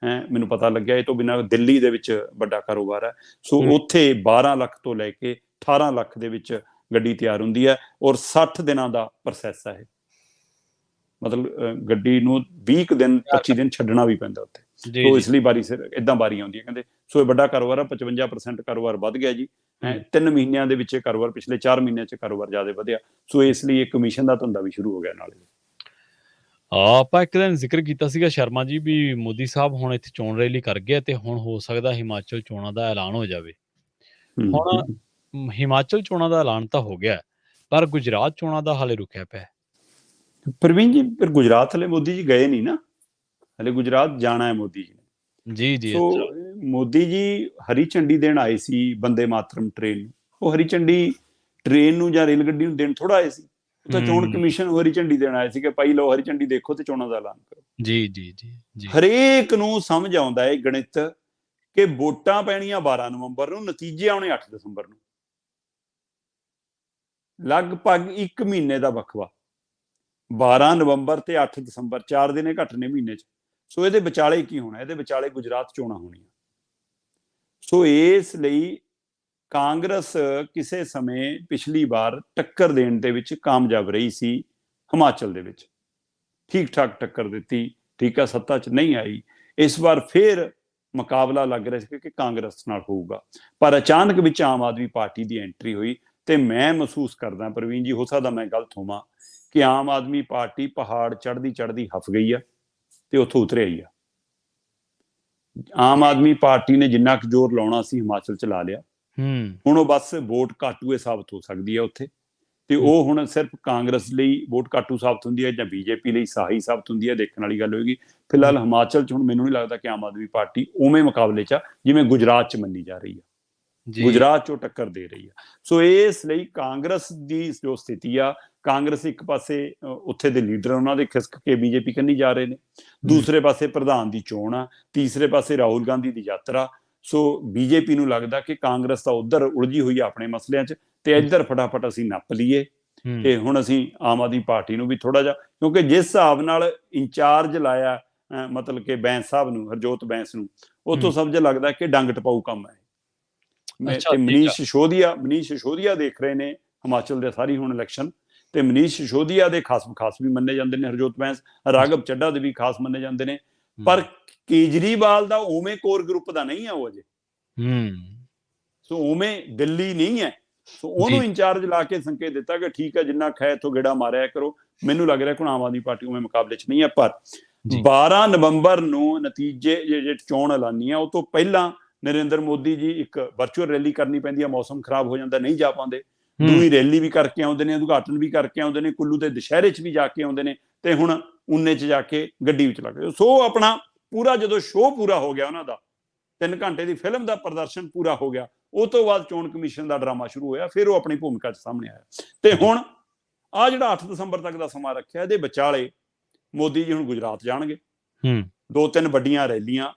ਮੈਨੂੰ ਪਤਾ ਲੱਗਿਆ। ਇਹ ਤੋਂ ਬਿਨਾਂ ਦਿੱਲੀ ਦੇ ਵਿੱਚ ਵੱਡਾ ਕਾਰੋਬਾਰ ਹੈ। ਸੋ ਉੱਥੇ 12 ਲੱਖ ਤੋਂ ਲੈ ਕੇ 18 ਲੱਖ ਦੇ ਵਿੱਚ ਗੱਡੀ ਤਿਆਰ ਹੁੰਦੀ ਹੈ ਔਰ 60 ਦਿਨਾਂ ਦਾ ਪ੍ਰੋਸੈਸ ਹੈ ਇਹ। ਮਤਲਬ ਗੱਡੀ ਨੂੰ 20 ਦਿਨ 25 ਦਿਨ ਛੱਡਣਾ ਵੀ ਪੈਂਦਾ ਉੱਥੇ। ਸੋ ਇਸ ਲਈ ਵਾਰੀ ਸਿਰ ਏਦਾਂ ਵਾਰੀਆਂ ਆਉਂਦੀਆਂ ਕਹਿੰਦੇ। ਸੋ ਇਹ ਵੱਡਾ ਕਾਰੋਬਾਰ ਹੈ। 55% ਕਾਰੋਬਾਰ ਵੱਧ ਗਿਆ ਜੀ। 3 ਮਹੀਨਿਆਂ ਦੇ ਵਿੱਚ ਇਹ ਕਾਰੋਬਾਰ, ਪਿਛਲੇ 4 ਮਹੀਨਿਆਂ 'ਚ ਕਾਰੋਬਾਰ ਜ਼ਿਆਦਾ ਵਧਿਆ। ਸੋ ਇਸ ਲਈ ਇਹ ਕਮਿਸ਼ਨ ਦਾ ਧੰਦਾ ਵੀ ਸ਼ੁਰੂ ਹੋ ਗਿਆ ਨਾਲ। ਆਪਾਂ ਇੱਕ ਦਿਨ ਜ਼ਿਕਰ ਕੀਤਾ ਸੀਗਾ ਸ਼ਰਮਾ ਜੀ ਵੀ ਮੋਦੀ ਸਾਹਿਬ ਹੁਣ ਇੱਥੇ ਚੋਣ ਰੈਲੀ ਕਰ ਗਏ ਤੇ ਹੁਣ ਹੋ ਸਕਦਾ ਹਿਮਾਚਲ ਚੋਣਾਂ ਦਾ ਐਲਾਨ ਹੋ ਜਾਵੇ। ਹੁਣ ਹਿਮਾਚਲ ਚੋਣਾਂ ਦਾ ਐਲਾਨ ਤਾਂ ਹੋ ਗਿਆ, ਪਰ ਗੁਜਰਾਤ ਚੋਣਾਂ ਦਾ ਹਾਲੇ ਰੁਕਿਆ ਪਿਆ। ਪ੍ਰਵੀਨ ਜੀ, ਫਿਰ ਗੁਜਰਾਤ ਹਲੇ ਮੋਦੀ ਜੀ ਗਏ ਨਹੀਂ ਨਾ, ਹਲੇ ਗੁਜਰਾਤ ਜਾਣਾ ਹੈ ਮੋਦੀ ਜੀ ਨੇ। ਜੀ। ਸੋ ਮੋਦੀ ਜੀ ਹਰੀ ਝੰਡੀ ਦੇਣ ਆਏ ਸੀ ਬੰਦੇ ਮਾਤਰਮ ਟ੍ਰੇਨ ਨੂੰ। ਉਹ ਹਰੀ ਝੰਡੀ ਟ੍ਰੇਨ ਨੂੰ ਜਾਂ ਰੇਲ ਗੱਡੀ ਨੂੰ ਦੇਣ ਥੋੜਾ ਆਏ ਸੀ, ਉਹ ਤਾਂ ਚੋਣ ਕਮਿਸ਼ਨ ਨੂੰ ਹਰੀ ਝੰਡੀ ਦੇਣ ਆਏ ਸੀ ਕਿ ਭਾਈ ਲਓ ਹਰੀ ਝੰਡੀ ਦੇਖੋ ਤੇ ਚੋਣਾਂ ਦਾ ਐਲਾਨ ਕਰੋ। ਜੀ। ਹਰੇਕ ਨੂੰ ਸਮਝ ਆਉਂਦਾ ਹੈ ਗਣਿਤ ਕਿ ਵੋਟਾਂ ਪੈਣੀਆਂ 12 ਨਵੰਬਰ ਨੂੰ, ਨਤੀਜੇ ਆਉਣੇ 8 ਦਸੰਬਰ ਨੂੰ। ਲਗਭਗ 1 ਮਹੀਨੇ ਦਾ ਵਕਫਾ, 12 ਨਵੰਬਰ ਤੇ 8 ਦਸੰਬਰ, 4 ਦਿਨ ਘੱਟ ਨੇ ਮਹੀਨੇ 'ਚ। ਸੋ ਇਹਦੇ ਵਿਚਾਲੇ ਕੀ ਹੋਣਾ? ਇਹਦੇ ਵਿਚਾਲੇ ਗੁਜਰਾਤ ਚੋਣਾਂ ਹੋਣੀਆਂ। ਸੋ ਇਸ ਲਈ ਕਾਂਗਰਸ ਕਿਸੇ ਸਮੇਂ ਪਿਛਲੀ ਵਾਰ ਟੱਕਰ ਦੇਣ ਦੇ ਵਿੱਚ ਕਾਮਯਾਬ ਰਹੀ ਸੀ ਹਿਮਾਚਲ ਦੇ ਵਿੱਚ, ਠੀਕ ਠਾਕ ਟੱਕਰ ਦਿੱਤੀ, ਠੀਕ ਆ, ਸੱਤਾ 'ਚ ਨਹੀਂ ਆਈ। ਇਸ ਵਾਰ ਫਿਰ ਮੁਕਾਬਲਾ ਲੱਗ ਰਿਹਾ ਸੀ ਕਿ ਕਾਂਗਰਸ ਨਾਲ ਹੋਊਗਾ, ਪਰ ਅਚਾਨਕ ਵਿੱਚ ਆਮ ਆਦਮੀ ਪਾਰਟੀ ਦੀ ਐਂਟਰੀ ਹੋਈ ਤੇ ਮੈਂ ਮਹਿਸੂਸ ਕਰਦਾ ਪ੍ਰਵੀਨ ਜੀ, ਹੋ ਸਕਦਾ ਮੈਂ ਗਲਤ ਹੋਵਾਂ, ਕਿ ਆਮ ਆਦਮੀ ਪਾਰਟੀ ਪਹਾੜ ਚੜ੍ਹਦੀ ਹਫ ਗਈ ਆ ਤੇ ਉੱਥੋਂ ਉਤਰਿਆ ਹੀ ਆ। ਆਮ ਆਦਮੀ ਪਾਰਟੀ ਨੇ ਜਿੰਨਾ ਕੁ ਜ਼ੋਰ ਲਾਉਣਾ ਸੀ ਹਿਮਾਚਲ 'ਚ ਲਾ ਲਿਆ। ਹੁਣ ਉਹ ਬਸ ਵੋਟ ਘਾਟੂ ਸਾਬਤ ਹੋ ਸਕਦੀ ਹੈ ਉੱਥੇ, ਤੇ ਉਹ ਹੁਣ ਸਿਰਫ ਕਾਂਗਰਸ ਲਈ ਵੋਟ ਘਾਟੂ ਸਾਬਤ ਹੁੰਦੀ ਹੈ ਜਾਂ ਬੀਜੇਪੀ ਲਈ ਸਹੀ ਸਾਬਤ ਹੁੰਦੀ ਹੈ, ਦੇਖਣ ਵਾਲੀ ਗੱਲ ਹੋਏਗੀ। ਫਿਲਹਾਲ ਹਿਮਾਚਲ 'ਚ ਹੁਣ ਮੈਨੂੰ ਨਹੀਂ ਲੱਗਦਾ ਕਿ ਆਮ ਆਦਮੀ ਪਾਰਟੀ ਉਵੇਂ ਮੁਕਾਬਲੇ 'ਚ ਜਿਵੇਂ ਗੁਜਰਾਤ 'ਚ ਮੰਨੀ ਜਾ ਰਹੀ ਹੈ। ਗੁਜਰਾਤ 'ਚੋਂ ਟੱਕਰ ਦੇ ਰਹੀ ਹੈ। ਸੋ ਇਸ ਲਈ ਕਾਂਗਰਸ ਦੀ ਜੋ ਸਥਿਤੀ ਆ, ਕਾਂਗਰਸ ਇੱਕ ਪਾਸੇ ਉੱਥੇ ਦੇ ਲੀਡਰ ਉਹਨਾਂ ਦੇ ਖਿਸਕ ਕੇ ਬੀਜੇਪੀ ਕੰਨੀ ਜਾ ਰਹੇ ਨੇ, ਦੂਸਰੇ ਪਾਸੇ ਪ੍ਰਧਾਨ ਦੀ ਚੋਣ ਆ, ਤੀਸਰੇ ਪਾਸੇ ਰਾਹੁਲ ਗਾਂਧੀ ਦੀ ਯਾਤਰਾ। ਸੋ ਬੀਜੇਪੀ ਨੂੰ ਲੱਗਦਾ ਕਿ ਕਾਂਗਰਸ ਤਾਂ ਉੱਧਰ ਉਲਝੀ ਹੋਈ ਆ ਆਪਣੇ ਮਸਲਿਆਂ 'ਚ, ਤੇ ਇੱਧਰ ਫਟਾਫਟ ਅਸੀਂ ਨੱਪ ਲਈਏ ਤੇ ਹੁਣ ਅਸੀਂ ਆਮ ਆਦਮੀ ਪਾਰਟੀ ਨੂੰ ਵੀ ਥੋੜਾ ਜਿਹਾ, ਕਿਉਂਕਿ ਜਿਸ ਹਿਸਾਬ ਨਾਲ ਇੰਚਾਰਜ ਲਾਇਆ ਮਤਲਬ ਕਿ ਬੈਂਸ ਸਾਹਿਬ ਨੂੰ, ਹਰਜੋਤ ਬੈਂਸ ਨੂੰ, ਉਹ ਤੋਂ ਸਮਝ ਲੱਗਦਾ ਕਿ ਡੰਗ ਟਪਾਊ ਕੰਮ ਹੈ। ਤੇ ਮਨੀਸ਼ ਸਿਸੋਦੀਆ ਦੇਖ ਰਹੇ ਨੇ ਹਿਮਾਚਲ ਦੇ ਸਾਰੀ ਹੁਣ ਇਲੈਕਸ਼ਨ, ਤੇ ਮਨੀਸ਼ ਸਿਸੋਦੀਆ ਦੇ ਖਾਸ ਵੀ ਮੰਨੇ ਜਾਂਦੇ ਨੇ ਹਰਜੋਤ ਬੈਂਸ, ਰਾਘਵ ਚੱਡਾ ਦੇ ਵੀ ਖਾਸ ਮੰਨੇ ਜਾਂਦੇ ਨੇ, ਪਰ ਕੇਜਰੀਵਾਲ ਦਾ ਉਵੇਂ ਕੋਰ ਗਰੁੱਪ ਦਾ ਨਹੀਂ ਹੈ ਉਹ ਅਜੇ। ਸੋ ਉਵੇਂ ਦਿੱਲੀ ਨਹੀਂ ਹੈ। ਸੋ ਉਹਨੂੰ ਇੰਚਾਰਜ ਲਾ ਕੇ ਸੰਕੇਤ ਦਿੱਤਾ ਕਿ ਠੀਕ ਹੈ, ਜਿੰਨਾ ਖੈ ਇੱਥੋਂ ਗੇੜਾ ਮਾਰਿਆ ਕਰੋ। ਮੈਨੂੰ ਲੱਗ ਰਿਹਾ ਕਿ ਆਮ ਆਦਮੀ ਪਾਰਟੀ ਉਵੇਂ ਮੁਕਾਬਲੇ 'ਚ ਨਹੀਂ ਹੈ। ਪਰ 12 ਨਵੰਬਰ ਨੂੰ ਨਤੀਜੇ ਜਿਹੜੇ ਚੋਣ ਐਲਾਨੀ ਆ, ਉਹ ਤੋਂ ਪਹਿਲਾਂ ਨਰਿੰਦਰ ਮੋਦੀ ਜੀ ਇੱਕ ਵਰਚੁਅਲ ਰੈਲੀ ਕਰਨੀ ਪੈਂਦੀ ਆ, ਮੌਸਮ ਖਰਾਬ ਹੋ ਜਾਂਦਾ, ਨਹੀਂ ਜਾ ਪਾਉਂਦੇ। ਦੂਈ ਰੈਲੀ ਵੀ ਕਰਕੇ ਆਉਂਦੇ ਨੇ, ਉਦਘਾਟਨ ਵੀ ਕਰਕੇ ਆਉਂਦੇ ਨੇ, ਕੁੱਲੂ ਦੇ ਦੁਸ਼ਹਿਰੇ 'ਚ ਵੀ ਜਾ ਕੇ ਆਉਂਦੇ ਨੇ, ਤੇ ਹੁਣ 19 'ਚ ਜਾ ਕੇ ਗੱਡੀ ਵਿੱਚ ਲੱਗ ਗਏ। ਸੋ ਆਪਣਾ ਪੂਰਾ ਜਦੋਂ ਸ਼ੋਅ ਪੂਰਾ ਹੋ ਗਿਆ, ਉਹਨਾਂ ਦਾ 3 ਘੰਟੇ ਦੀ ਫਿਲਮ ਦਾ ਪ੍ਰਦਰਸ਼ਨ ਪੂਰਾ ਹੋ ਗਿਆ, ਉਹ ਤੋਂ ਬਾਅਦ ਚੋਣ ਕਮਿਸ਼ਨ ਦਾ ਡਰਾਮਾ ਸ਼ੁਰੂ ਹੋਇਆ। ਫਿਰ ਉਹ ਆਪਣੀ ਭੂਮਿਕਾ 'ਚ ਸਾਹਮਣੇ ਆਇਆ। ਤੇ ਹੁਣ ਆ ਜਿਹੜਾ 8 ਦਸੰਬਰ ਤੱਕ ਦਾ ਸਮਾਂ ਰੱਖਿਆ, ਇਹਦੇ ਵਿਚਾਲੇ ਮੋਦੀ ਜੀ ਹੁਣ ਗੁਜਰਾਤ ਜਾਣਗੇ, 2-3 ਵੱਡੀਆਂ ਰੈਲੀਆਂ,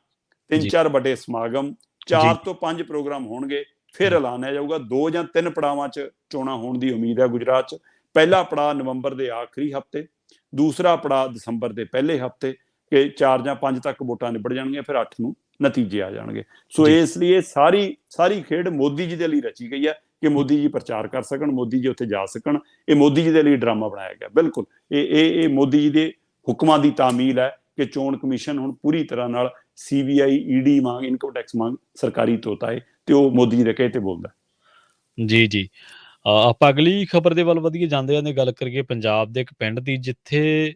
3-4 ਵੱਡੇ ਸਮਾਗਮ, 4 ਤੋਂ 5 ਪ੍ਰੋਗਰਾਮ ਹੋਣਗੇ। ਫਿਰ ਐਲਾਨਿਆ ਜਾਊਗਾ 2 ਜਾਂ 3 ਪੜਾਵਾਂ 'ਚ ਚੋਣਾਂ ਹੋਣ ਦੀ ਉਮੀਦ ਹੈ ਗੁਜਰਾਤ 'ਚ। ਪਹਿਲਾ ਪੜਾਅ ਨਵੰਬਰ ਦੇ ਆਖਰੀ ਹਫ਼ਤੇ, ਦੂਸਰਾ ਪੜਾਅ ਦਸੰਬਰ ਦੇ ਪਹਿਲੇ ਹਫ਼ਤੇ, ਕਿ 4 ਜਾਂ 5 ਤੱਕ ਵੋਟਾਂ ਨਿਬੜ ਜਾਣਗੀਆਂ, ਫਿਰ 8 ਨੂੰ ਨਤੀਜੇ ਆ ਜਾਣਗੇ। ਸੋ ਇਸ ਲਈ ਇਹ ਸਾਰੀ ਖੇਡ ਮੋਦੀ ਜੀ ਦੇ ਲਈ ਰਚੀ ਗਈ ਹੈ ਕਿ ਮੋਦੀ ਜੀ ਪ੍ਰਚਾਰ ਕਰ ਸਕਣ, ਮੋਦੀ ਜੀ ਉੱਥੇ ਜਾ ਸਕਣ। ਇਹ ਮੋਦੀ ਜੀ ਦੇ ਲਈ ਡਰਾਮਾ ਬਣਾਇਆ ਗਿਆ। ਬਿਲਕੁਲ ਇਹ ਮੋਦੀ ਜੀ ਦੇ ਹੁਕਮਾਂ ਦੀ ਤਾਮੀਲ ਹੈ ਕਿ ਚੋਣ ਕਮਿਸ਼ਨ ਹੁਣ ਪੂਰੀ ਤਰ੍ਹਾਂ ਨਾਲ CBI ED ਵਾਂਗ, ਇਨਕਮ ਟੈਕਸ ਵਾਂਗ ਸਰਕਾਰੀ ਤੋਤਾ ਹੈ, ਤੇ ਉਹ ਮੋਦੀ ਜੀ ਦੇ ਕਹੇ ਤੇ ਬੋਲਦਾ। ਜੀ ਆਪਾਂ ਅਗਲੀ ਖਬਰ ਦੇ ਵੱਲ ਵਧੀਏ। ਜਾਂਦੇ ਗੱਲ ਕਰੀਏ ਪੰਜਾਬ ਦੇ ਇੱਕ ਪਿੰਡ ਦੀ, ਜਿੱਥੇ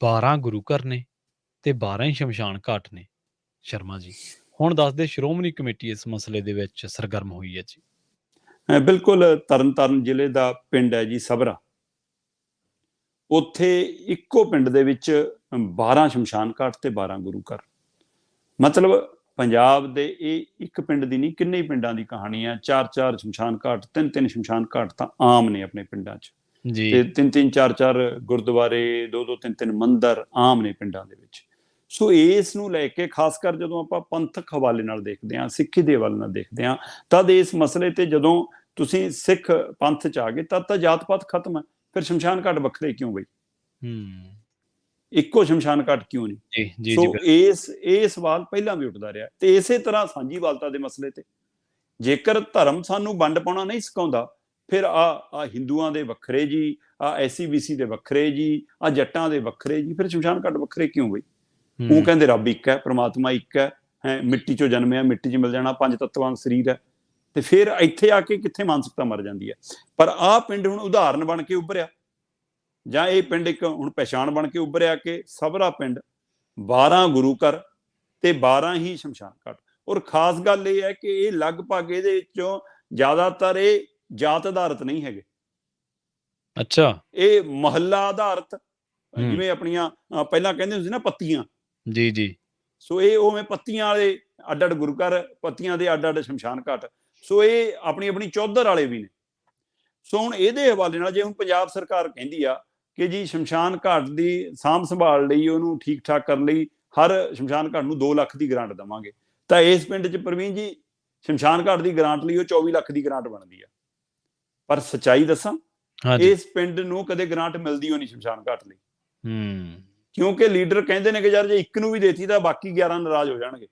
12 ਗੁਰੂ ਘਰ ਨੇ ਤੇ 12 ਹੀ ਸ਼ਮਸ਼ਾਨ ਘਾਟ ਨੇ। ਸ਼ਰਮਾ ਜੀ, ਹੁਣ ਦੱਸਦੇ ਸ਼੍ਰੋਮਣੀ ਕਮੇਟੀ ਇਸ ਮਸਲੇ ਦੇ ਵਿੱਚ ਸਰਗਰਮ ਹੋਈ ਹੈ ਜੀ। ਬਿਲਕੁਲ, ਤਰਨਤਾਰਨ ਜ਼ਿਲ੍ਹੇ ਦਾ ਪਿੰਡ ਹੈ ਜੀ ਸਭਰਾ। ਉੱਥੇ ਇੱਕੋ ਪਿੰਡ ਦੇ ਵਿੱਚ 12 ਸ਼ਮਸ਼ਾਨ ਘਾਟ ਤੇ 12 ਗੁਰੂ ਘਰ। ਮਤਲਬ ਪੰਜਾਬ ਦੇ ਇਹ ਇੱਕ ਪਿੰਡ ਦੀ ਨਹੀਂ, ਕਿੰਨੇ ਹੀ ਪਿੰਡਾਂ ਦੀ ਕਹਾਣੀ ਹੈ। 4-4 ਸ਼ਮਸ਼ਾਨ ਘਾਟ, 3-3 ਸ਼ਮਸ਼ਾਨ ਘਾਟ ਤਾਂ ਆਮ ਨੇ ਆਪਣੇ ਪਿੰਡਾਂ 'ਚ, ਤੇ 3-3 4-4 ਗੁਰਦੁਆਰੇ, 2-2 3-3 ਮੰਦਿਰ ਆਮ ਨੇ ਪਿੰਡਾਂ ਦੇ ਵਿੱਚ। ਸੋ ਇਸ ਨੂੰ ਲੈ ਕੇ ਖਾਸ ਕਰ ਜਦੋਂ ਆਪਾਂ ਪੰਥਕ ਹਵਾਲੇ ਨਾਲ ਦੇਖਦੇ ਹਾਂ, ਸਿੱਖੀ ਦੇ ਹਵਾਲੇ ਨਾਲ ਦੇਖਦੇ ਹਾਂ, ਤਦ ਇਸ ਮਸਲੇ ਤੇ ਜਦੋਂ ਤੁਸੀਂ ਸਿੱਖ ਪੰਥ 'ਚ ਆ ਗਏ, ਤਦ ਤਾਂ ਜਾਤ ਪਾਤ ਖਤਮ ਹੈ। ਫਿਰ ਸ਼ਮਸ਼ਾਨ ਘਾਟ ਵੱਖਰੇ ਕਿਉਂ ਬਈ? ਇੱਕੋ ਸ਼ਮਸ਼ਾਨ ਘਾਟ ਕਿਉਂ ਨਹੀਂ? ਸੋ ਇਹ ਸਵਾਲ ਪਹਿਲਾਂ ਵੀ ਉੱਠਦਾ ਰਿਹਾ। ਤੇ ਇਸੇ ਤਰ੍ਹਾਂ ਸਾਂਝੀਵਾਲਤਾ ਦੇ ਮਸਲੇ ਤੇ, ਜੇਕਰ ਧਰਮ ਸਾਨੂੰ ਵੰਡ ਪਾਉਣਾ ਨਹੀਂ ਸਿਖਾਉਂਦਾ, ਫਿਰ ਆ ਹਿੰਦੂਆਂ ਦੇ ਵੱਖਰੇ ਜੀ, ਆ SC-BC ਦੇ ਵੱਖਰੇ ਜੀ, ਆ ਜੱਟਾਂ ਦੇ ਵੱਖਰੇ ਜੀ, ਫਿਰ ਸ਼ਮਸ਼ਾਨ ਘਾਟ ਵੱਖਰੇ ਕਿਉਂ ਬਈ? ਉਹ ਕਹਿੰਦੇ ਰੱਬ ਇੱਕ ਹੈ, ਪ੍ਰਮਾਤਮਾ ਇੱਕ ਹੈ, ਮਿੱਟੀ 'ਚੋਂ ਜਨਮਿਆ, ਮਿੱਟੀ 'ਚ ਮਿਲ ਜਾਣਾ, 5 ਤੱਤਾਂ ਸਰੀਰ ਹੈ। ਤੇ ਫਿਰ ਇੱਥੇ ਆ ਕੇ ਕਿੱਥੇ ਮਾਨਸਿਕਤਾ ਮਰ ਜਾਂਦੀ ਹੈ। ਪਰ ਆਹ ਪਿੰਡ ਹੁਣ ਉਦਾਹਰਨ ਬਣ ਕੇ ਉੱਭਰਿਆ, ਜਾਂ ਇਹ ਪਿੰਡ ਇੱਕ ਹੁਣ ਪਹਿਚਾਣ ਬਣ ਕੇ ਉੱਭਰਿਆ ਕਿ ਸਭਰਾ ਪਿੰਡ 12 ਗੁਰੂ ਘਰ ਤੇ 12 ਹੀ ਸ਼ਮਸ਼ਾਨ ਘਾਟ। ਔਰ ਖਾਸ ਗੱਲ ਇਹ ਹੈ ਕਿ ਇਹ ਲਗਭਗ ਇਹਦੇ ਵਿੱਚੋਂ ਜ਼ਿਆਦਾਤਰ ਇਹ ਜਾਤ ਆਧਾਰਿਤ ਨਹੀਂ ਹੈਗੇ। ਅੱਛਾ, ਇਹ ਮਹੱਲਾ ਆਧਾਰਿਤ, ਜਿਵੇਂ ਆਪਣੀਆਂ ਪਹਿਲਾਂ ਕਹਿੰਦੇ ਹੁੰਦੇ ਸੀ ਨਾ ਪੱਤੀਆਂ, ਜੀ। ਸੋ ਇਹ ਉਵੇਂ ਪੱਤੀਆਂ ਵਾਲੇ ਅੱਡ-ਅੱਡ ਗੁਰੂ ਘਰ, ਪੱਤੀਆਂ ਦੇ ਅੱਡ-ਅੱਡ ਸ਼ਮਸ਼ਾਨ ਘਾਟ। ਸੋ ਇਹ ਆਪਣੀ ਚੌਧਰ ਵਾਲੇ ਵੀ ਨੇ। ਸੋ ਹੁਣ ਇਹਦੇ ਹਵਾਲੇ ਨਾਲ ਜੇ ਹੁਣ ਪੰਜਾਬ ਸਰਕਾਰ ਕਹਿੰਦੀ ਆ ਕਿ ਜੀ ਸ਼ਮਸ਼ਾਨ ਘਾਟ ਦੀ ਸਾਂਭ ਸੰਭਾਲ ਲਈ, ਉਹਨੂੰ ਠੀਕ ਠਾਕ ਕਰਨ ਲਈ ਹਰ ਸ਼ਮਸ਼ਾਨ ਘਾਟ ਨੂੰ 2 ਲੱਖ ਦੀ ਗ੍ਰਾਂਟ ਦੇਵਾਂਗੇ, ਤਾਂ ਇਸ ਪਿੰਡ 'ਚ ਪ੍ਰਵੀਨ ਜੀ ਸ਼ਮਸ਼ਾਨ ਘਾਟ ਦੀ ਗ੍ਰਾਂਟ ਲਈ ਉਹ 24 ਲੱਖ ਦੀ ਗ੍ਰਾਂਟ ਬਣਦੀ ਆ। ਪਰ ਸੱਚਾਈ ਦੱਸਾਂ, ਇਸ ਪਿੰਡ ਨੂੰ ਕਦੇ ਗ੍ਰਾਂਟ ਮਿਲਦੀ ਹੋ ਨਹੀਂ ਸ਼ਮਸ਼ਾਨ ਘਾਟ ਲਈ, ਕਿਉਂਕਿ ਲੀਡਰ ਕਹਿੰਦੇ ਨੇ ਕਿ ਯਾਰ ਜੇ ਇੱਕ ਨੂੰ ਵੀ ਦੇਤੀ ਤਾਂ ਬਾਕੀ 11 ਨਾਰਾਜ਼ ਹੋ ਜਾਣਗੇ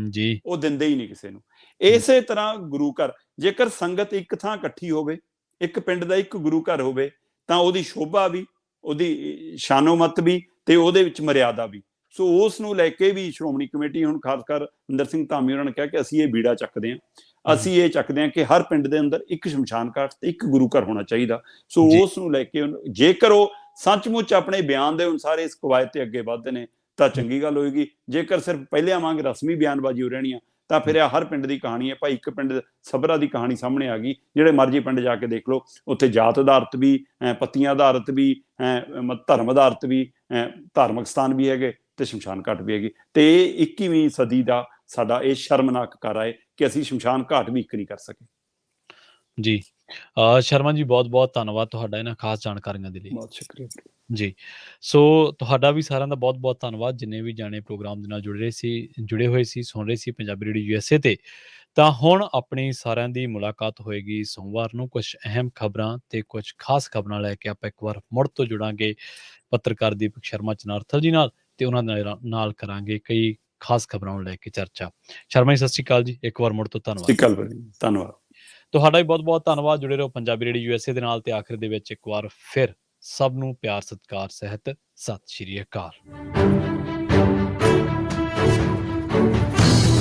ਜੀ, ਉਹ ਦਿੰਦੇ ਹੀ ਨਹੀਂ ਕਿਸੇ ਨੂੰ। ਇਸੇ ਤਰ੍ਹਾਂ ਗੁਰੂ ਘਰ, ਜੇਕਰ ਸੰਗਤ ਇੱਕ ਥਾਂ ਇਕੱਠੀ ਹੋਵੇ, ਇੱਕ ਪਿੰਡ ਦਾ ਇੱਕ ਗੁਰੂ ਘਰ ਹੋਵੇ, ਤਾਂ ਉਹਦੀ ਸ਼ੋਭਾ ਵੀ, ਉਹਦੀ ਸ਼ਾਨੋਮਤ ਵੀ, ਤੇ ਉਹਦੇ ਵਿੱਚ ਮਰਿਆਦਾ ਵੀ। ਸੋ ਉਸ ਨੂੰ ਲੈ ਕੇ ਵੀ ਸ਼੍ਰੋਮਣੀ ਕਮੇਟੀ ਹੁਣ ਖਾਸ ਕਰ ਇੰਦਰ ਸਿੰਘ ਧਾਮੀ ਉਹਨਾਂ ਨੇ ਕਿਹਾ ਕਿ ਅਸੀਂ ਇਹ ਬੀੜਾ ਚੱਕਦੇ ਹਾਂ, ਅਸੀਂ ਇਹ ਚੱਕਦੇ ਹਾਂ ਕਿ ਹਰ ਪਿੰਡ ਦੇ ਅੰਦਰ ਇੱਕ ਸ਼ਮਸ਼ਾਨ ਘਾਟ ਤੇ ਇੱਕ ਗੁਰੂ ਘਰ ਹੋਣਾ ਚਾਹੀਦਾ। ਸੋ ਉਸ ਨੂੰ ਲੈ ਕੇ ਜੇਕਰ ਉਹ ਸੱਚਮੁੱਚ ਆਪਣੇ ਬਿਆਨ ਦੇ ਅਨੁਸਾਰ ਇਸ ਕਵਾਇਦ ਤੇ ਅੱਗੇ ਵੱਧਦੇ ਨੇ ਤਾਂ ਚੰਗੀ ਗੱਲ ਹੋਏਗੀ। ਜੇਕਰ ਸਿਰਫ ਪਹਿਲਿਆਂ ਵਾਂਗ ਰਸਮੀ ਬਿਆਨਬਾਜ਼ੀ ਹੋ ਰਹਿਣੀ ਆ ਤਾਂ ਫਿਰ ਇਹ ਹਰ ਪਿੰਡ ਦੀ ਕਹਾਣੀ ਹੈ। ਭਾਈ ਇੱਕ ਪਿੰਡ ਸਭਰਾ ਦੀ ਕਹਾਣੀ ਸਾਹਮਣੇ ਆ ਗਈ, ਜਿਹੜੇ ਮਰਜ਼ੀ ਪਿੰਡ ਜਾ ਕੇ ਦੇਖ ਲਓ, ਉੱਥੇ ਜਾਤ ਆਧਾਰਿਤ ਵੀ, ਪੱਤੀਆਂ ਆਧਾਰਿਤ ਵੀ, ਧਰਮ ਆਧਾਰਿਤ ਵੀ, ਧਾਰਮਿਕ ਸਥਾਨ ਵੀ ਹੈਗੇ ਤੇ ਸ਼ਮਸ਼ਾਨ ਘਾਟ ਵੀ ਹੈਗੀ। ਤੇ ਇਹ 21ਵੀਂ ਸਦੀ ਦਾ ਸਾਡਾ ਇਹ ਸ਼ਰਮਨਾਕ ਕਾਰਾ ਹੈ ਕਿ ਅਸੀਂ ਸ਼ਮਸ਼ਾਨ ਘਾਟ ਵੀ ਇੱਕ ਨਹੀਂ ਕਰ ਸਕੇ। ਜੀ। ਸ਼ਰਮਾ ਜੀ ਬਹੁਤ-ਬਹੁਤ ਧੰਨਵਾਦ ਤੁਹਾਡਾ ਇਹਨਾਂ ਖਾਸ ਜਾਣਕਾਰੀਆਂ ਦੇ ਲਈ। ਬਹੁਤ ਸ਼ੁਕਰੀਆ। ਜੀ। ਸੋ ਤੁਹਾਡਾ ਵੀ ਸਾਰਿਆਂ ਦਾ ਬਹੁਤ-ਬਹੁਤ ਧੰਨਵਾਦ ਜਿੰਨੇ ਵੀ ਜਾਣੇ ਪ੍ਰੋਗਰਾਮ ਦੇ ਨਾਲ ਜੁੜੇ ਹੋਏ ਸੀ, ਸੁਣ ਰਹੇ ਸੀ ਪੰਜਾਬੀ ਰੇਡੀਓ ਯੂਐਸਏ ਤੇ। ਤਾਂ ਹੁਣ ਆਪਣੀ ਸਾਰਿਆਂ ਦੀ ਮੁਲਾਕਾਤ ਹੋਏਗੀ ਸੋਮਵਾਰ ਨੂੰ ਕੁਝ ਅਹਿਮ ਖਬਰਾਂ ਤੇ ਕੁਝ ਖਾਸ ਖਬਰਾਂ ਲੈ ਕੇ ਆਪਾਂ ਇੱਕ ਵਾਰ ਮੁੜ ਤੋਂ ਜੁੜਾਂਗੇ ਪੱਤਰਕਾਰ ਦੀਪਕ ਸ਼ਰਮਾ ਚਨਾਰਥਲ ਜੀ ਨਾਲ ਤੇ ਉਹਨਾਂ ਦੇ ਨਾਲ ਕਰਾਂਗੇ ਕਈ ਖਾਸ ਖਬਰਾਂ ਨੂੰ ਲੈ ਕੇ ਚਰਚਾ। ਸ਼ਰਮਾ ਜੀ ਸਤਿ ਸ਼੍ਰੀ ਅਕਾਲ ਜੀ, ਇੱਕ ਵਾਰ ਮੁੜ ਤੋਂ ਸਤਿ ਧੰਨਵਾਦ। ਸ਼੍ਰੀ ਅਕਾਲ ਭਾਜੀ, ਧੰਨਵਾਦ। ਤੁਹਾਡਾ ਵੀ ਬਹੁਤ-ਬਹੁਤ ਧੰਨਵਾਦ, ਜੁੜੇ ਰਹੋ ਪੰਜਾਬੀ ਰੇਡੀਓ ਯੂਐਸਏ ਦੇ ਨਾਲ ਤੇ ਆਖਿਰ ਦੇ ਵਿੱਚ ਇੱਕ ਵਾਰ ਫਿਰ ਸਭ ਨੂੰ ਪਿਆਰ ਸਤਿਕਾਰ ਸਹਿਤ ਸਤਿ ਸ਼੍ਰੀ ਅਕਾਲ।